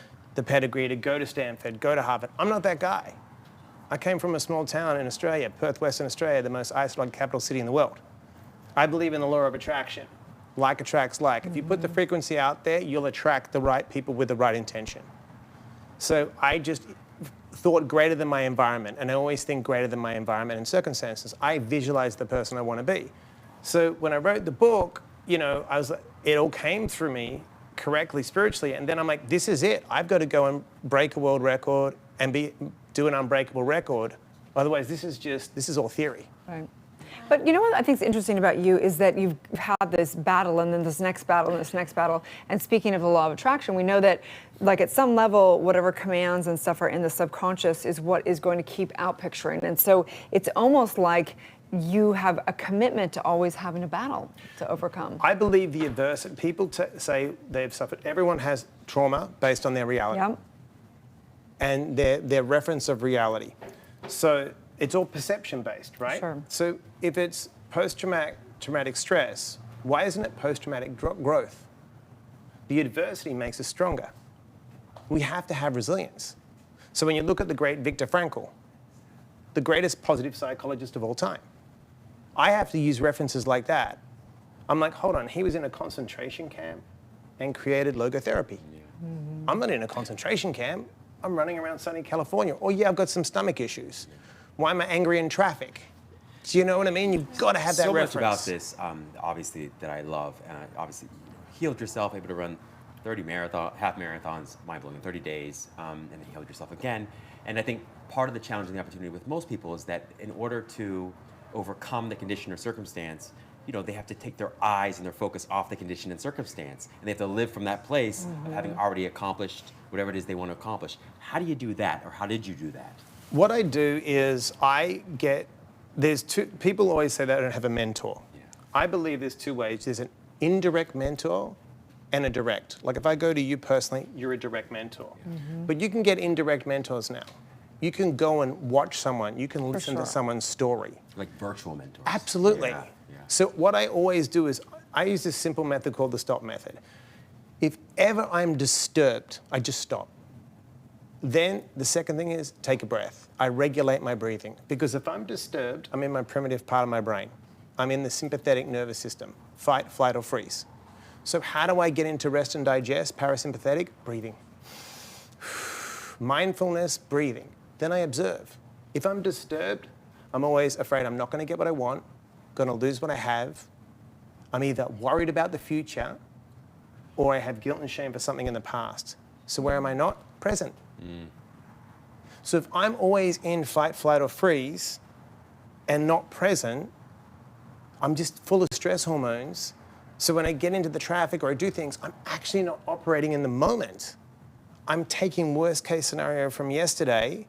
pedigree to go to Stanford, go to Harvard. I'm not that guy. I came from a small town in Australia, Perth, Western Australia, the most isolated capital city in the world. I believe in the law of attraction. Like attracts like. If you put the frequency out there, you'll attract the right people with the right intention. So I just thought greater than my environment, and I always think greater than my environment and circumstances. I visualize the person I want to be. So when I wrote the book, I was like, it all came through me correctly spiritually, and then I'm like, this is it. I've got to go and break a world record and do an unbreakable record. Otherwise, this is all theory. Right. But you know what I think is interesting about you is that you've had this battle and then this next battle and this next battle. And speaking of the law of attraction, we know that like at some level, whatever commands and stuff are in the subconscious is what is going to keep outpicturing. And so it's almost like you have a commitment to always having a battle to overcome. I believe the adversity, people say they've suffered, everyone has trauma based on their reality. Yep. And their reference of reality. So it's all perception based, right? Sure. So if it's post-traumatic stress, why isn't it post-traumatic growth? The adversity makes us stronger. We have to have resilience. So when you look at the great Viktor Frankl, the greatest positive psychologist of all time, I have to use references like that. I'm like, hold on, he was in a concentration camp and created logotherapy. Mm-hmm. I'm not in a concentration camp. I'm running around sunny California. Oh yeah, I've got some stomach issues. Why am I angry in traffic? Do you know what I mean? You've got to have that reference. So much about this, obviously, that I love. And obviously, healed yourself, able to run 30 half marathons, mind-blowing, in 30 days, and then healed yourself again. And I think part of the challenge and the opportunity with most people is that in order to overcome the condition or circumstance, you know, they have to take their eyes and their focus off the condition and circumstance. And they have to live from that place of having already accomplished whatever it is they want to accomplish. How do you do that, or how did you do that? What I do is people always say they don't have a mentor. Yeah. I believe there's two ways. There's an indirect mentor and a direct. Like if I go to you personally, you're a direct mentor. Mm-hmm. But you can get indirect mentors now. You can go and watch someone. You can listen to someone's story. Like virtual mentors. Absolutely. Yeah. So what I always do is I use this simple method called the stop method. If ever I'm disturbed, I just stop. Then the second thing is take a breath. I regulate my breathing, because if I'm disturbed, I'm in my primitive part of my brain. I'm in the sympathetic nervous system, fight, flight, or freeze. So how do I get into rest and digest, parasympathetic? Breathing. Mindfulness, breathing. Then I observe. If I'm disturbed, I'm always afraid I'm not going to get what I want, going to lose what I have. I'm either worried about the future or I have guilt and shame for something in the past. So where am I not? Present. So if I'm always in fight, flight, or freeze and not present, I'm just full of stress hormones. So when I get into the traffic or I do things, I'm actually not operating in the moment. I'm taking worst case scenario from yesterday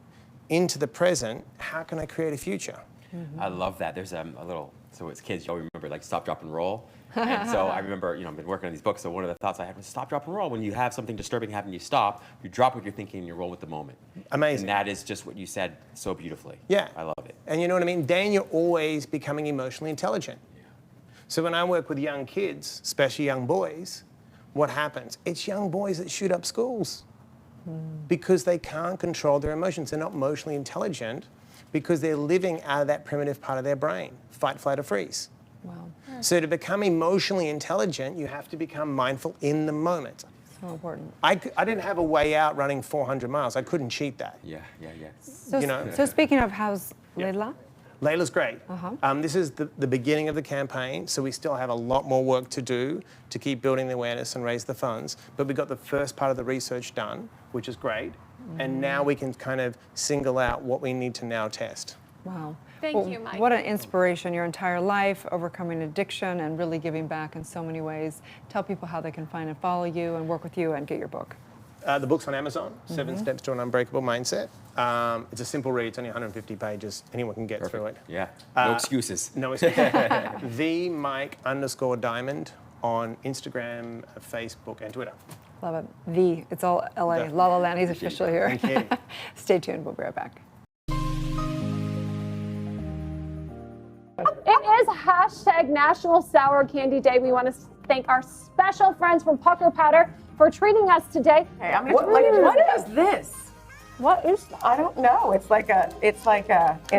into the present. How can I create a future? Mm-hmm. I love that. There's a little, so as kids, you all remember like stop, drop, and roll. And so I remember, I've been working on these books, so one of the thoughts I had was stop, drop, and roll. When you have something disturbing happen, you stop, you drop what you're thinking, and you roll with the moment. Amazing. And that is just what you said so beautifully. Yeah. I love it. And you know what I mean? Then you're always becoming emotionally intelligent. Yeah. So when I work with young kids, especially young boys, what happens? It's young boys that shoot up schools because they can't control their emotions. They're not emotionally intelligent because they're living out of that primitive part of their brain, fight, flight, or freeze. Wow. So to become emotionally intelligent, you have to become mindful in the moment. So important. I didn't have a way out running 400 miles. I couldn't cheat that. Yeah. So speaking of, how's LaLa? LaLa's great. This is the beginning of the campaign, so we still have a lot more work to do to keep building the awareness and raise the funds. But we got the first part of the research done, which is great. And now we can kind of single out what we need to now test. Wow. Thank you, Mike. What an inspiration, your entire life, overcoming addiction and really giving back in so many ways. Tell people how they can find and follow you and work with you and get your book. The book's on Amazon, 7 Steps to an Unbreakable Mindset. It's a simple read, it's only 150 pages. Anyone can get through it. Yeah, no excuses. No excuses. The Mike_Diamond on Instagram, Facebook, and Twitter. Love it. It's all LA. LaLa Land, he's official here. Thank you. Stay tuned, we'll be right back. It is hashtag National Sour Candy Day. We want to thank our special friends from Pucker Powder for treating us today. Hey, what is this? What is that? I don't know. It's like a. Leave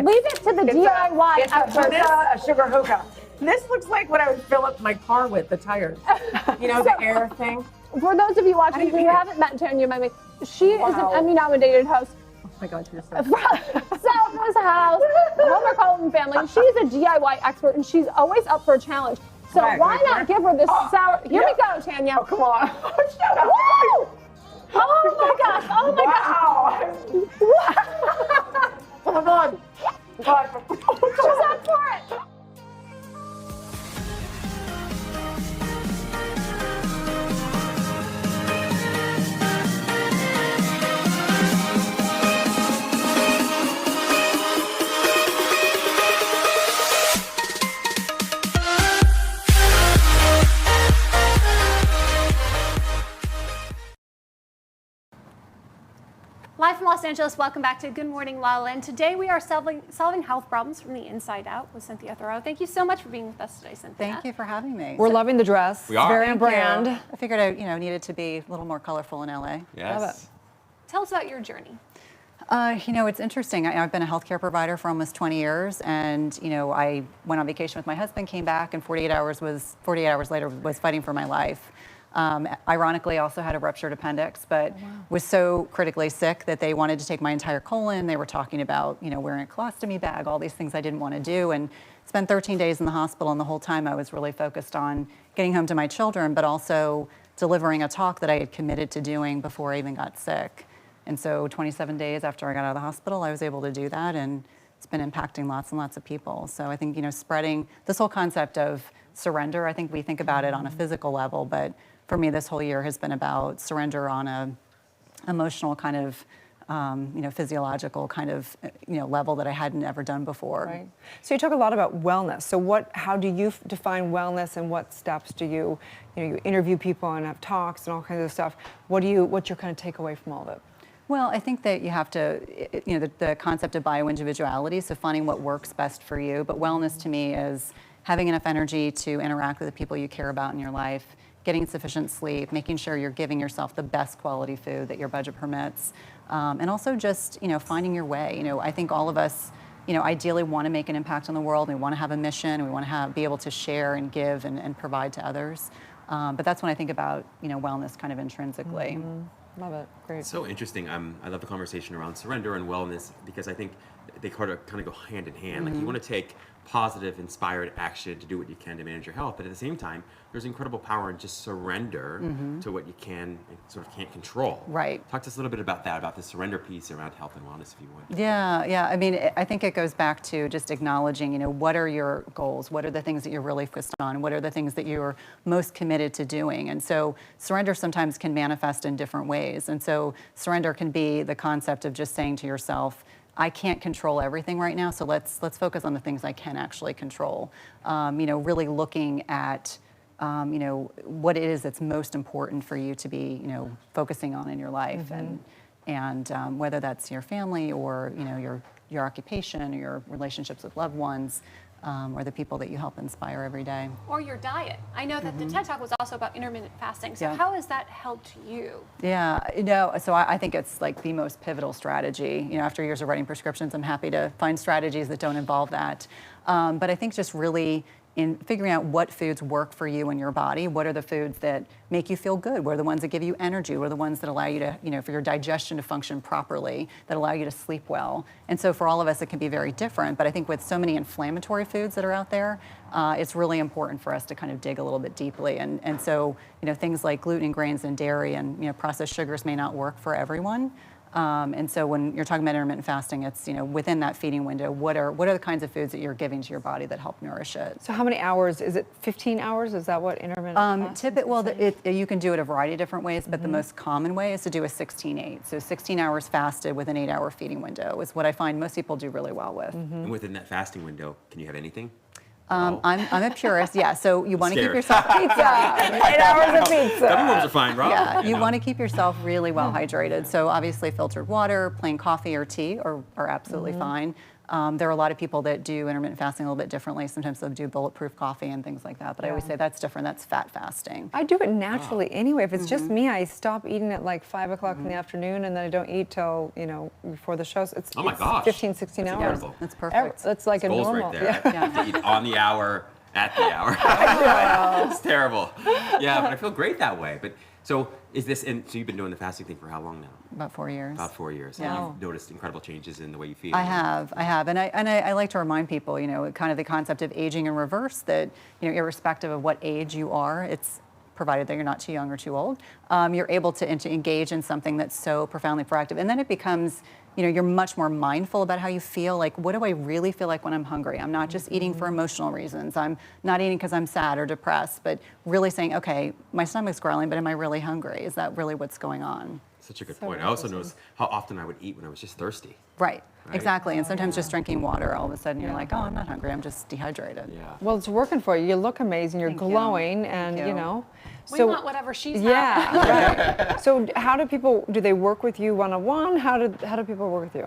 it to the DIY expert. A sugar hookah. This looks like what I would fill up my car with, the tires. You know, the air thing. For those of you watching who haven't met Tanya Mimi, she is an Emmy-nominated host. Oh my God, you're so Selma's House, the Homer Colton family. She's a DIY expert and she's always up for a challenge. So why not give her this sour? Here we go, Tanya. Tanya. Oh, come on. Shut up. Woo! Oh my gosh. Oh my gosh. Come on. God. She's up for it. Live from Los Angeles, welcome back to Good Morning LaLa. And today we are solving health problems from the inside out with Cynthia Thoreau. Thank you so much for being with us today, Cynthia. Thank you for having me. We're loving the dress. We are. Very on Thank you. brand. I figured I needed to be a little more colorful in LA. Yes. Love it. Tell us about your journey. It's interesting. I've been a healthcare provider for almost 20 years, and I went on vacation with my husband, came back, and 48 hours later was fighting for my life. Ironically, I also had a ruptured appendix, but was so critically sick that they wanted to take my entire colon. They were talking about, wearing a colostomy bag, all these things I didn't want to do, and spent 13 days in the hospital. And the whole time I was really focused on getting home to my children, but also delivering a talk that I had committed to doing before I even got sick. And so 27 days after I got out of the hospital, I was able to do that, and it's been impacting lots and lots of people. So I think, spreading this whole concept of surrender, I think we think about it on a physical level, but for me, this whole year has been about surrender on a emotional kind of, physiological kind of, level that I hadn't ever done before. Right. So you talk a lot about wellness. So how do you define wellness, and what steps do you interview people and have talks and all kinds of stuff. What's your kind of takeaway from all of it? Well, I think that you have to, the concept of bioindividuality, so finding what works best for you. But wellness to me is having enough energy to interact with the people you care about in your life, getting sufficient sleep, making sure you're giving yourself the best quality food that your budget permits, and also just, finding your way. I think all of us, ideally want to make an impact on the world. We want to have a mission. We want to be able to share and give and provide to others. But that's when I think about, wellness kind of intrinsically. Mm-hmm. Love it. Great. It's so interesting. I love the conversation around surrender and wellness, because I think they kind of go hand in hand. Like, you want to take positive, inspired action to do what you can to manage your health, but at the same time, there's incredible power in just surrender to what you can and sort of can't control. Right. Talk to us a little bit about that, about the surrender piece around health and wellness, if you would. Yeah. I mean, I think it goes back to just acknowledging, what are your goals? What are the things that you're really focused on? What are the things that you're most committed to doing? And so surrender sometimes can manifest in different ways. And so surrender can be the concept of just saying to yourself, I can't control everything right now, so let's focus on the things I can actually control. Really looking at what it is that's most important for you to be focusing on in your life, and whether that's your family or your occupation or your relationships with loved ones, or the people that you help inspire every day. Or your diet. I know that the TED Talk was also about intermittent fasting. So how has that helped you? Yeah, so I think it's like the most pivotal strategy. After years of writing prescriptions, I'm happy to find strategies that don't involve that. But I think just really in figuring out what foods work for you and your body, what are the foods that make you feel good, what are the ones that give you energy, what are the ones that allow you to, for your digestion to function properly, that allow you to sleep well. And so for all of us, it can be very different, but I think with so many inflammatory foods that are out there, it's really important for us to kind of dig a little bit deeply. And so, things like gluten, grains, and dairy and, processed sugars may not work for everyone. And so when you're talking about intermittent fasting, it's, within that feeding window, what are the kinds of foods that you're giving to your body that help nourish it? So how many hours? Is it 15 hours? Is that what intermittent fasting? You can do it a variety of different ways, but the most common way is to do a 16-8. So 16 hours fasted with an 8-hour feeding window is what I find most people do really well with. And within that fasting window, can you have anything? I'm a purist, yeah. So you want to keep yourself pizza, 8 hours of pizza. Gummy worms are fine, right? Yeah, you want to keep yourself really well hydrated. So obviously filtered water, plain coffee or tea are absolutely fine. There are a lot of people that do intermittent fasting a little bit differently. Sometimes they'll do bulletproof coffee and things like that. But I always say that's different. That's fat fasting. I do it naturally anyway. If it's just me, I stop eating at like 5 o'clock in the afternoon, and then I don't eat till before the show. So it's, oh my gosh, 15, 16 that's hours. Incredible. That's perfect. That's like a goals normal. right there. To eat on the hour, at the hour. It's terrible. Yeah, but I feel great that way. But so is this? And so you've been doing the fasting thing for how long now? About 4 years. About 4 years. Yeah. And you've noticed incredible changes in the way you feel. I have, and I like to remind people, kind of the concept of aging in reverse. That irrespective of what age you are, it's provided that you're not too young or too old, you're able to engage in something that's so profoundly proactive. And then it becomes, you're much more mindful about how you feel. Like, what do I really feel like when I'm hungry? I'm not just eating for emotional reasons. I'm not eating because I'm sad or depressed, but really saying, okay, my stomach's growling, but am I really hungry? Is that really what's going on? Such a good point. I also noticed how often I would eat when I was just thirsty. Right. Exactly. And sometimes just drinking water, all of a sudden you're like, oh, I'm not hungry. I'm just dehydrated. Yeah. Well, it's working for you. You look amazing. You're Thank you. glowing, and Thank you. We want whatever she's having. Yeah, right. So how do they work with you one-on-one? How do people work with you?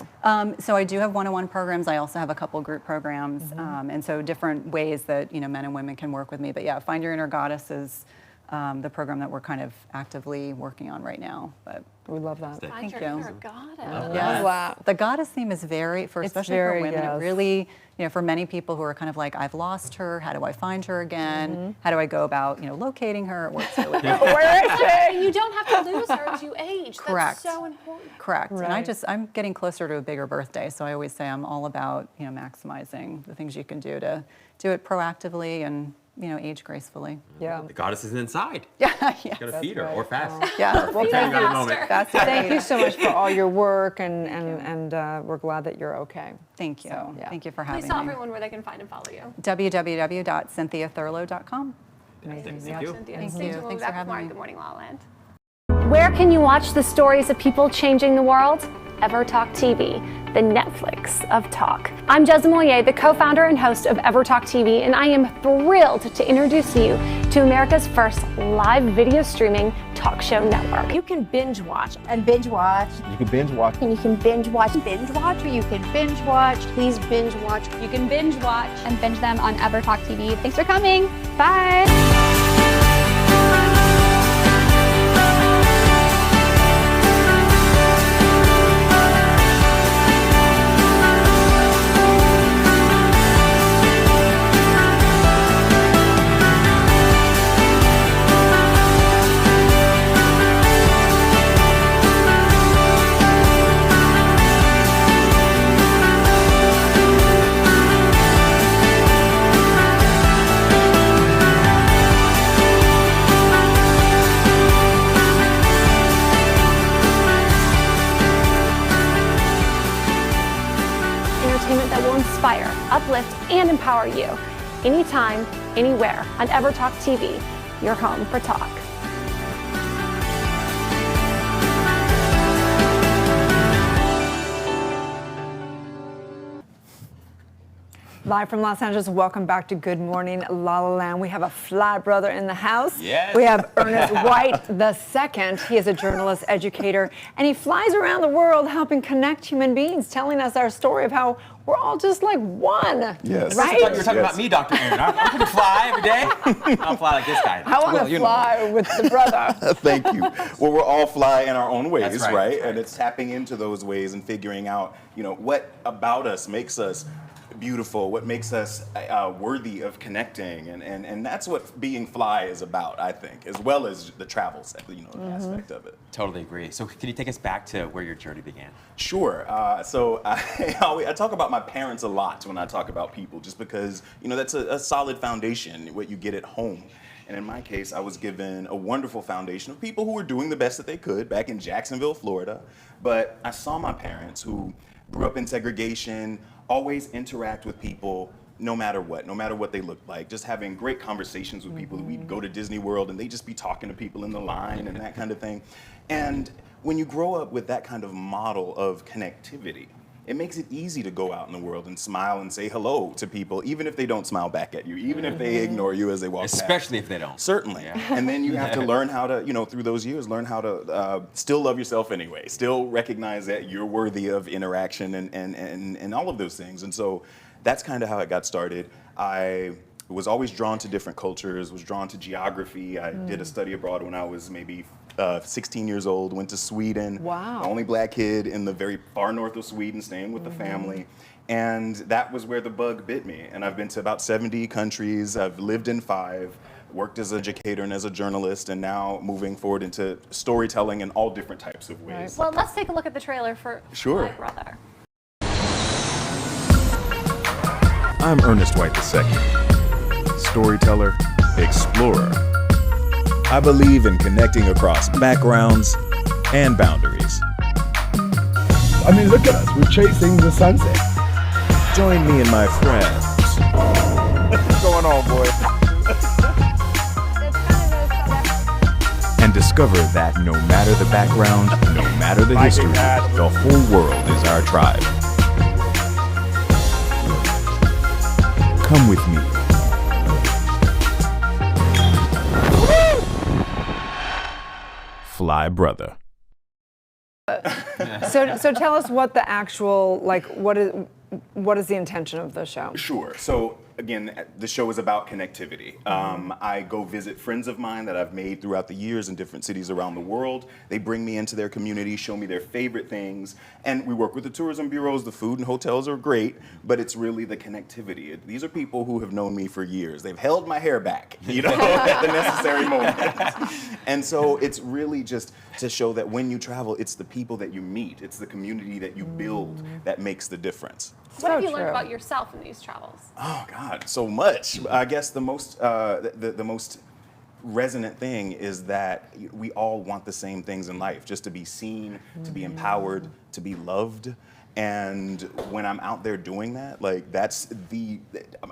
So I do have one-on-one programs. I also have a couple group programs. And so different ways that, men and women can work with me. But yeah, Find Your Inner Goddess is the program that we're kind of actively working on right now. But we love that. Find Your Inner Goddess. Yes. Wow. The goddess theme is especially for women, it really, for many people who are kind of like, I've lost her, how do I find her again? How do I go about, locating her? Where is she? You don't have to lose her as you age. Correct. That's so important. Correct. Right. And I'm getting closer to a bigger birthday, so I always say I'm all about, maximizing the things you can do to do it proactively and, age gracefully. Yeah. The goddess is inside. Yeah. You gotta feed her or fast. Yeah. Well, Thank you so much for all your work, and we're glad that you're okay. Thank you. So, yeah. Thank you for having Please tell me. everyone where they can find and follow you. www.cynthiathurlow.com. Amazing. Thank you. Cynthia. Thank Stay you. tuned. We'll be Thanks back for having tomorrow. me. Good morning, La La Land. Where can you watch the stories of people changing the world? EverTalk TV, the Netflix of talk. I'm GMLA, the co-founder and host of EverTalk TV, and I am thrilled to introduce you to America's first live video streaming talk show network. You can binge watch and binge watch. You can binge watch. And you can binge watch, or you can binge watch. Please binge watch. You can binge watch and binge them on EverTalk TV. Thanks for coming. Bye. Entertainment that will inspire, uplift, and empower you. Anytime, anywhere on EverTalk TV, your home for talk. Live from Los Angeles, welcome back to Good Morning La La Land. We have a fly brother in the house. Yes. We have Ernest White II. He is a journalist, educator, and he flies around the world helping connect human beings, telling us our story of how we're all just like one. Yes. Right? I thought you were talking about me, Dr. Erin. I'm going to fly every day. I'll fly like this guy. I want to fly with the brother. Thank you. Well, we're all fly in our own ways, That's right, right? that's right. And it's tapping into those ways and figuring out, what about us makes us beautiful, what makes us worthy of connecting, and that's what being fly is about, I think, as well as the travel, aspect of it. Totally agree. So can you take us back to where your journey began? Sure. So I talk about my parents a lot when I talk about people, just because that's a solid foundation, what you get at home. And in my case, I was given a wonderful foundation of people who were doing the best that they could back in Jacksonville, Florida. But I saw my parents who grew up in segregation, always interact with people no matter what they looked like, just having great conversations with people. We'd go to Disney World and they'd just be talking to people in the line and that kind of thing. And when you grow up with that kind of model of connectivity, it makes it easy to go out in the world and smile and say hello to people, even if they don't smile back at you, even if they ignore you as they walk past. Especially if they don't. Certainly. Yeah. And then you have to learn how to, through those years, learn how to still love yourself anyway, still recognize that you're worthy of interaction and all of those things. And so that's kind of how it got started. I was always drawn to different cultures, was drawn to geography. I did a study abroad when I was maybe 16 years old, went to Sweden. Wow. The only black kid in the very far north of Sweden, staying with the family. And that was where the bug bit me. And I've been to about 70 countries. I've lived in 5, worked as an educator and as a journalist, and now moving forward into storytelling in all different types of ways. Well, let's take a look at the trailer for Sure. My Brother. I'm Ernest White II, storyteller, explorer, I believe in connecting across backgrounds and boundaries. I mean, look at us. We're chasing the sunset. Join me and my friends. What's going on, boy? And discover that no matter the background, no matter the history, the whole world is our tribe. Come with me. Fly brother. So tell us what the actual, like, what is the intention of the show? Sure. So again, the show is about connectivity. I go visit friends of mine that I've made throughout the years in different cities around the world. They bring me into their community, show me their favorite things, and we work with the tourism bureaus. The food and hotels are great, but it's really the connectivity. These are people who have known me for years. They've held my hair back, you know, at the necessary moment. And so it's really just to show that when you travel, it's the people that you meet, it's the community that you build that makes the difference. What have you learned about yourself in these travels? Oh God, so much. I guess the most the most resonant thing is that we all want the same things in life: just to be seen, to be empowered, to be loved. And when I'm out there doing that, like that's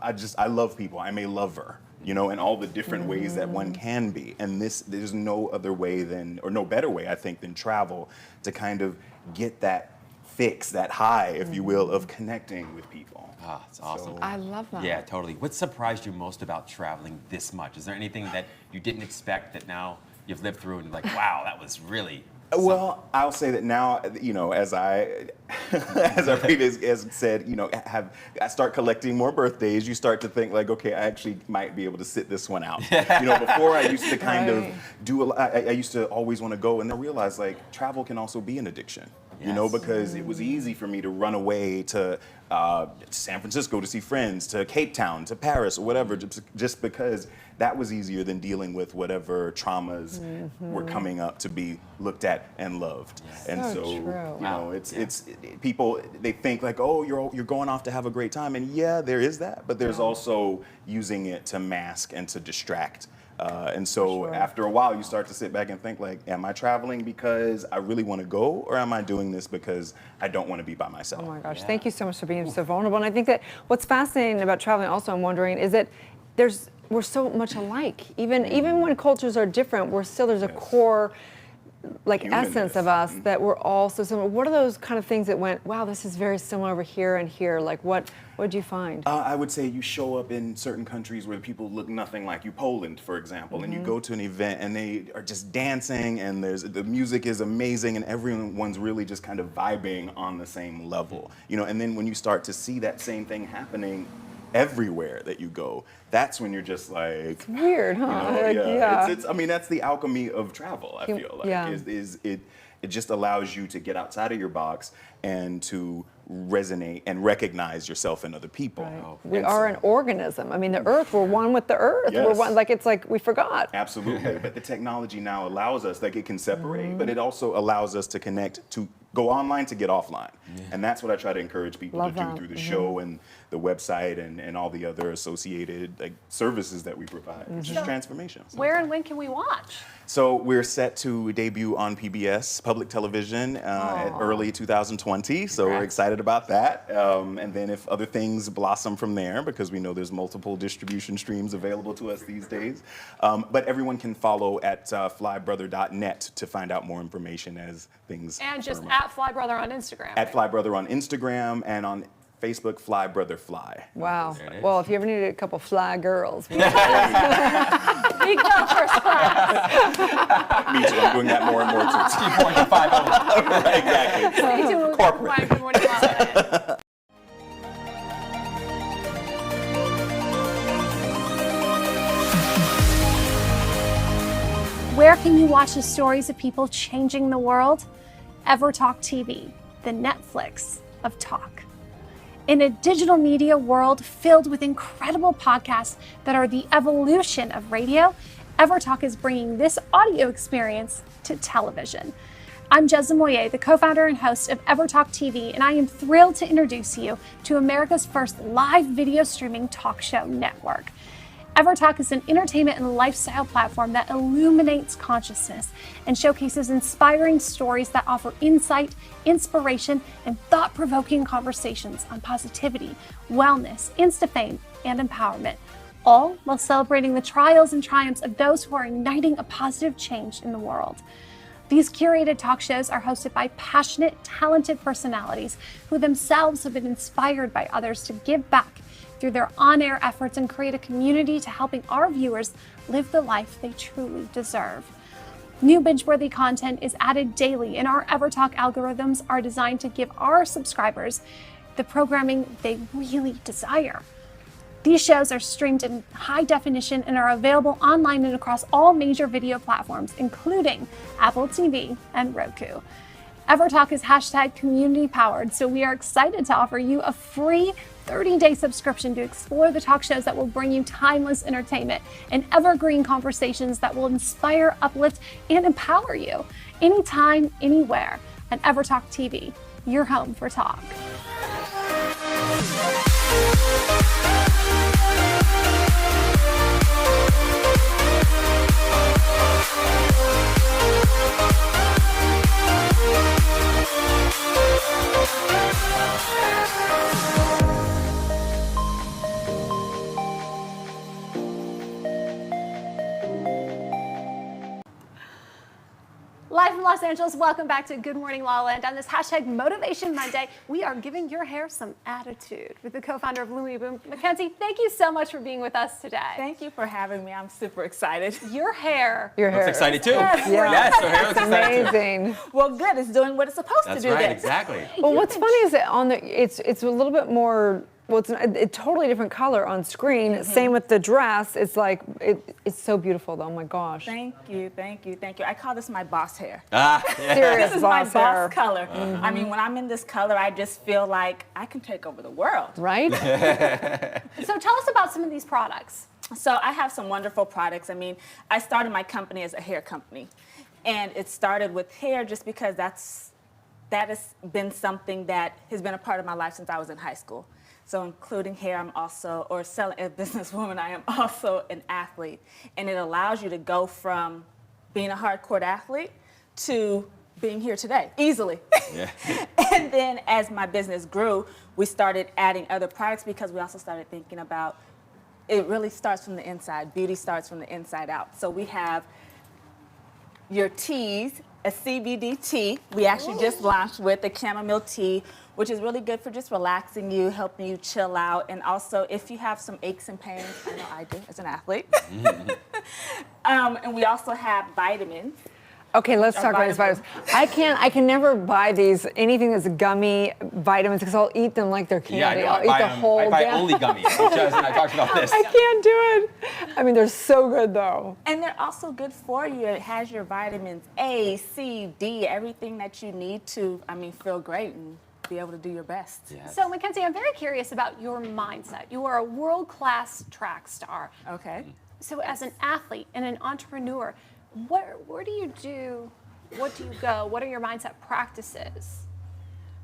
I love people. I'm a lover, you know, in all the different ways that one can be. And there's no other way or no better way, I think, than travel to kind of get that fix, that high, if you will, of connecting with people. Ah, it's awesome. I love that. Yeah, totally. What surprised you most about traveling this much? Is there anything that you didn't expect that now you've lived through and like, wow, that was really something? Well, I'll say that now, you know, as our previous guest said, you know, I start collecting more birthdays, you start to think like, okay, I actually might be able to sit this one out. You know, before I used to kind of I used to always want to go, and then realize like travel can also be an addiction. You know, because it was easy for me to run away to San Francisco to see friends, to Cape Town, to Paris, or whatever, just because that was easier than dealing with whatever traumas were coming up to be looked at and loved. And so you know, it's people, they think like, oh, you're going off to have a great time, and yeah, there is that, but there's also using it to mask and to distract. And so after a while, you start to sit back and think like, am I traveling because I really want to go, or am I doing this because I don't want to be by myself? Oh my gosh, thank you so much for being so vulnerable. And I think that what's fascinating about traveling also, I'm wondering, is that we're so much alike. Even when cultures are different, there's a core like essence of us that we're all so similar. What are those kind of things that went, wow, this is very similar over here and here? Like what did you find? I would say you show up in certain countries where people look nothing like you. Poland, for example, and you go to an event and they are just dancing and the music is amazing and everyone's really just kind of vibing on the same level. You know, and then when you start to see that same thing happening everywhere that you go, that's when you're just like, it's weird, huh? You know, It's I mean, that's the alchemy of travel, I feel like. It just allows you to get outside of your box and to resonate and recognize yourself in other people. Right. We are an organism. I mean, the earth, we're one with the earth. Yes. We're one, like, it's like we forgot. Absolutely. But the technology now allows us, like, it can separate, but it also allows us to connect, to go online to get offline. And that's what I try to encourage people to do through the show and the website and all the other associated like services that we provide, which is transformation. Where and when can we watch? So we're set to debut on PBS, public television, at early 2020. So we're excited about that. And then if other things blossom from there, because we know there's multiple distribution streams available to us these days. But everyone can follow at flybrother.net to find out more information as things And just firm up. at Flybrother on Instagram. At Flybrother on Instagram and on Facebook, Flybrother Fly. Wow. Well, if you ever need a couple fly girls. Big girl first class. Me too. I'm doing that more and more too. Right, exactly. Stay tuned. We'll get more Good Morning LaLa. Where can you watch the stories of people changing the world? EverTalk TV, the Netflix of talk. In a digital media world filled with incredible podcasts that are the evolution of radio, EverTalk is bringing this audio experience to television. I'm Jezza Moye, the co-founder and host of EverTalk TV, and I am thrilled to introduce you to America's first live video streaming talk show network. EverTalk is an entertainment and lifestyle platform that illuminates consciousness and showcases inspiring stories that offer insight, inspiration, and thought-provoking conversations on positivity, wellness, Insta-fame, and empowerment, all while celebrating the trials and triumphs of those who are igniting a positive change in the world. These curated talk shows are hosted by passionate, talented personalities who themselves have been inspired by others to give back through their on-air efforts and create a community to helping our viewers live the life they truly deserve. New binge-worthy content is added daily, and our EverTalk algorithms are designed to give our subscribers the programming they really desire. These shows are streamed in high definition and are available online and across all major video platforms, including Apple TV and Roku. EverTalk is #community powered, so we are excited to offer you a free 30-day subscription to explore the talk shows that will bring you timeless entertainment and evergreen conversations that will inspire, uplift, and empower you anytime, anywhere. And EverTalk TV, your home for talk. Live from Los Angeles, welcome back to Good Morning La La Land. On this #Motivation Monday, we are giving your hair some attitude with the co-founder of Lumi Boom. Mackenzie, thank you so much for being with us today. Thank you for having me. I'm super excited. Your hair. Looks excited too. Yes, Yes, her hair looks excited too. Amazing. Well, good. It's doing what it's supposed That's to do. right, then. exactly. Well, what's funny is that it's a little bit more. Well, it's a totally different color on screen. Same with the dress. It's like it's so beautiful though. Oh my gosh. Thank you, thank you, thank you. I call this my boss hair. Serious This is my boss boss hair. color. I mean, when I'm in this color, I just feel like I can take over the world. Right? So tell us about some of these products. So I have some wonderful products. I mean, I started my company as a hair company, and it started with hair just because that has been something that has been a part of my life since I was in high school. So including hair, I'm also, or selling a businesswoman, I am also an athlete. And it allows you to go from being a hardcore athlete to being here today, easily. Yeah. And then as my business grew, we started adding other products because we also started thinking about, it really starts from the inside. Beauty starts from the inside out. So we have your teas, a CBD tea. We actually just launched with a chamomile tea, which is really good for just relaxing you, helping you chill out. And also, if you have some aches and pains, I know I do as an athlete. And we also have vitamins. Okay, let's talk about these vitamins. I can never buy anything that's gummy vitamins because I'll eat them like they're candy. Yeah, I know. I'll eat the whole I buy damn- only gummies. Jess and I talked about this. I can't do it. I mean, they're so good though. And they're also good for you. It has your vitamins A, C, D, everything that you need to, feel great and be able to do your best. Yes. So Mackenzie, I'm very curious about your mindset. You are a world-class track star. Okay. So as an athlete and an entrepreneur, where do you do, what do you go, what are your mindset practices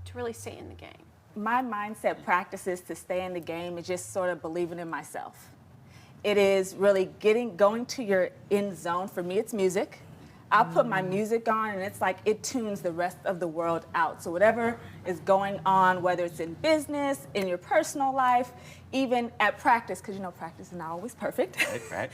to really stay in the game? My mindset practices to stay in the game is just sort of believing in myself. It is really going to your end zone. For me, it's music. I'll put my music on and it's like it tunes the rest of the world out. So whatever is going on, whether it's in business, in your personal life, even at practice, because practice is not always perfect. Right.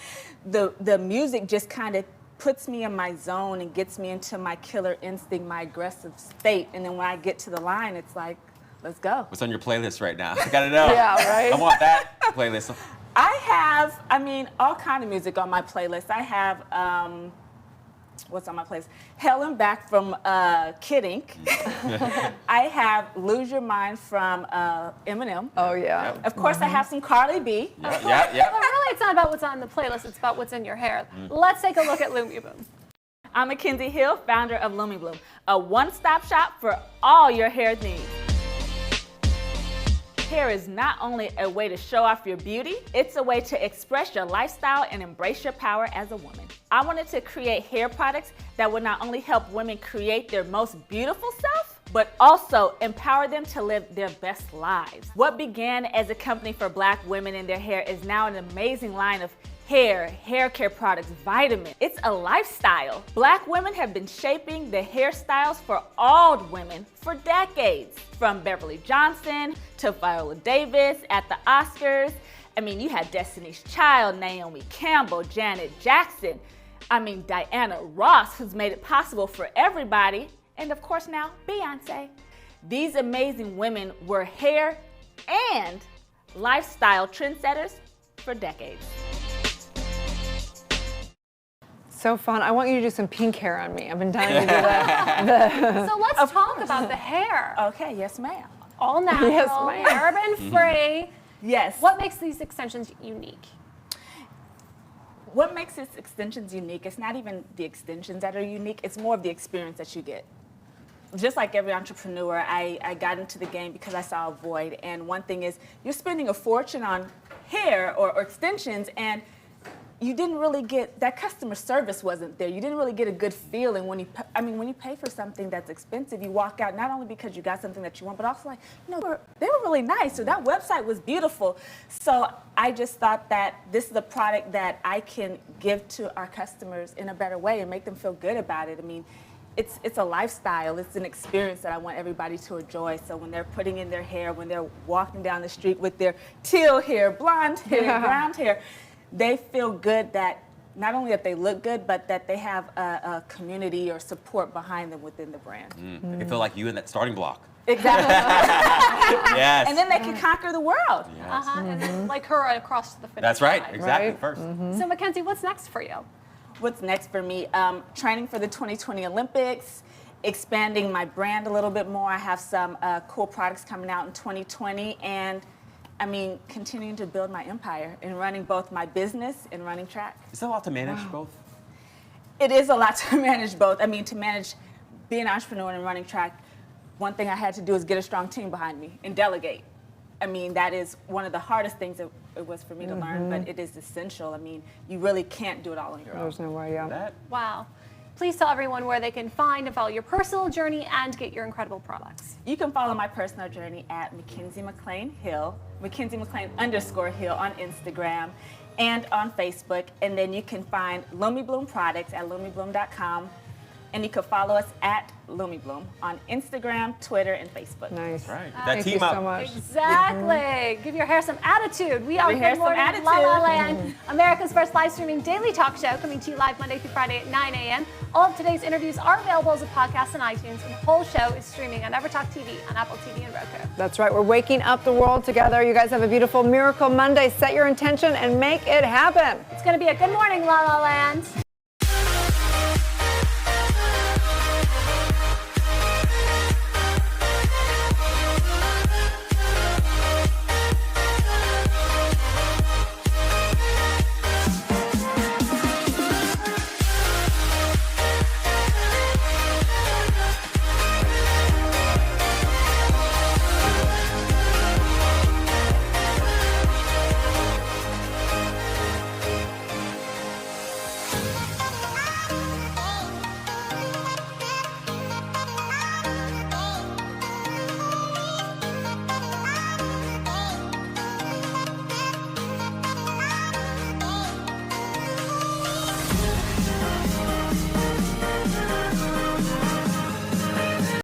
The music just kind of puts me in my zone and gets me into my killer instinct, my aggressive state. And then when I get to the line, it's like, let's go. What's on your playlist right now? I gotta know. Yeah, right? I want that playlist. I have, all kind of music on my playlist. I have, what's on my playlist? Hell and Back from Kid Ink. I have Lose Your Mind from Eminem. Oh, yeah. Of course, I have some Carly B. Yeah. But really, it's not about what's on the playlist, it's about what's in your hair. Let's take a look at Lumi Boom. I'm Mackenzie Hill, founder of Lumi Bloom, a one-stop shop for all your hair needs. Hair is not only a way to show off your beauty, it's a way to express your lifestyle and embrace your power as a woman. I wanted to create hair products that would not only help women create their most beautiful self, but also empower them to live their best lives. What began as a company for Black women and their hair is now an amazing line of hair care products, vitamins. It's a lifestyle. Black women have been shaping the hairstyles for all women for decades. From Beverly Johnson to Viola Davis at the Oscars. I mean, you had Destiny's Child, Naomi Campbell, Janet Jackson. I mean, Diana Ross, who's made it possible for everybody. And of course now, Beyonce. These amazing women were hair and lifestyle trendsetters for decades. So fun. I want you to do some pink hair on me. I've been dying to do that. So let's talk about the hair. Okay, yes ma'am. All natural, Yes, ma'am. paraben-free. Yes. What makes these extensions unique? What makes these extensions unique, it's not even the extensions that are unique, it's more of the experience that you get. Just like every entrepreneur, I got into the game because I saw a void. And one thing is, you're spending a fortune on hair or extensions, and you didn't really get, that customer service wasn't there. You didn't really get a good feeling when you, when you pay for something that's expensive, you walk out not only because you got something that you want, but also like, they were really nice, or that website was beautiful. So I just thought that this is a product that I can give to our customers in a better way and make them feel good about it. I mean, it's a lifestyle, it's an experience that I want everybody to enjoy. So when they're putting in their hair, when they're walking down the street with their teal hair, blonde hair, brown hair, they feel good that not only that they look good, but that they have a community or support behind them within the brand. They can feel like you in that starting block. Exactly. Yes. And then they can conquer the world. Yes. And then like her across the finish That's right, line. exactly, Right. first. So Mackenzie, what's next for you? What's next for me? Training for the 2020 Olympics, expanding my brand a little bit more. I have some cool products coming out in 2020, and continuing to build my empire and running both my business and running track. Is it a lot to manage both? It is a lot to manage both. To manage being an entrepreneur and running track, one thing I had to do is get a strong team behind me and delegate. That is one of the hardest things it was for me to learn, but it is essential. You really can't do it all on your own. There's no way, yeah. Wow. Please tell everyone where they can find and follow your personal journey and get your incredible products. You can follow my personal journey at Mackenzie McLean Hill, Mackenzie McLean _Hill on Instagram and on Facebook. And then you can find Lumi Bloom products at lumibloom.com. And you can follow us at Lumi Bloom on Instagram, Twitter, and Facebook. Nice. Right. Thank you so much. Exactly. Give your hair some attitude. We are Give your hair Good some Morning attitude. LaLa Land, America's first live streaming daily talk show, coming to you live Monday through Friday at 9 a.m. All of today's interviews are available as a podcast on iTunes, and the whole show is streaming on EverTalk TV on Apple TV and Roku. That's right. We're waking up the world together. You guys have a beautiful Miracle Monday. Set your intention and make it happen. It's going to be a good morning, LaLa Land.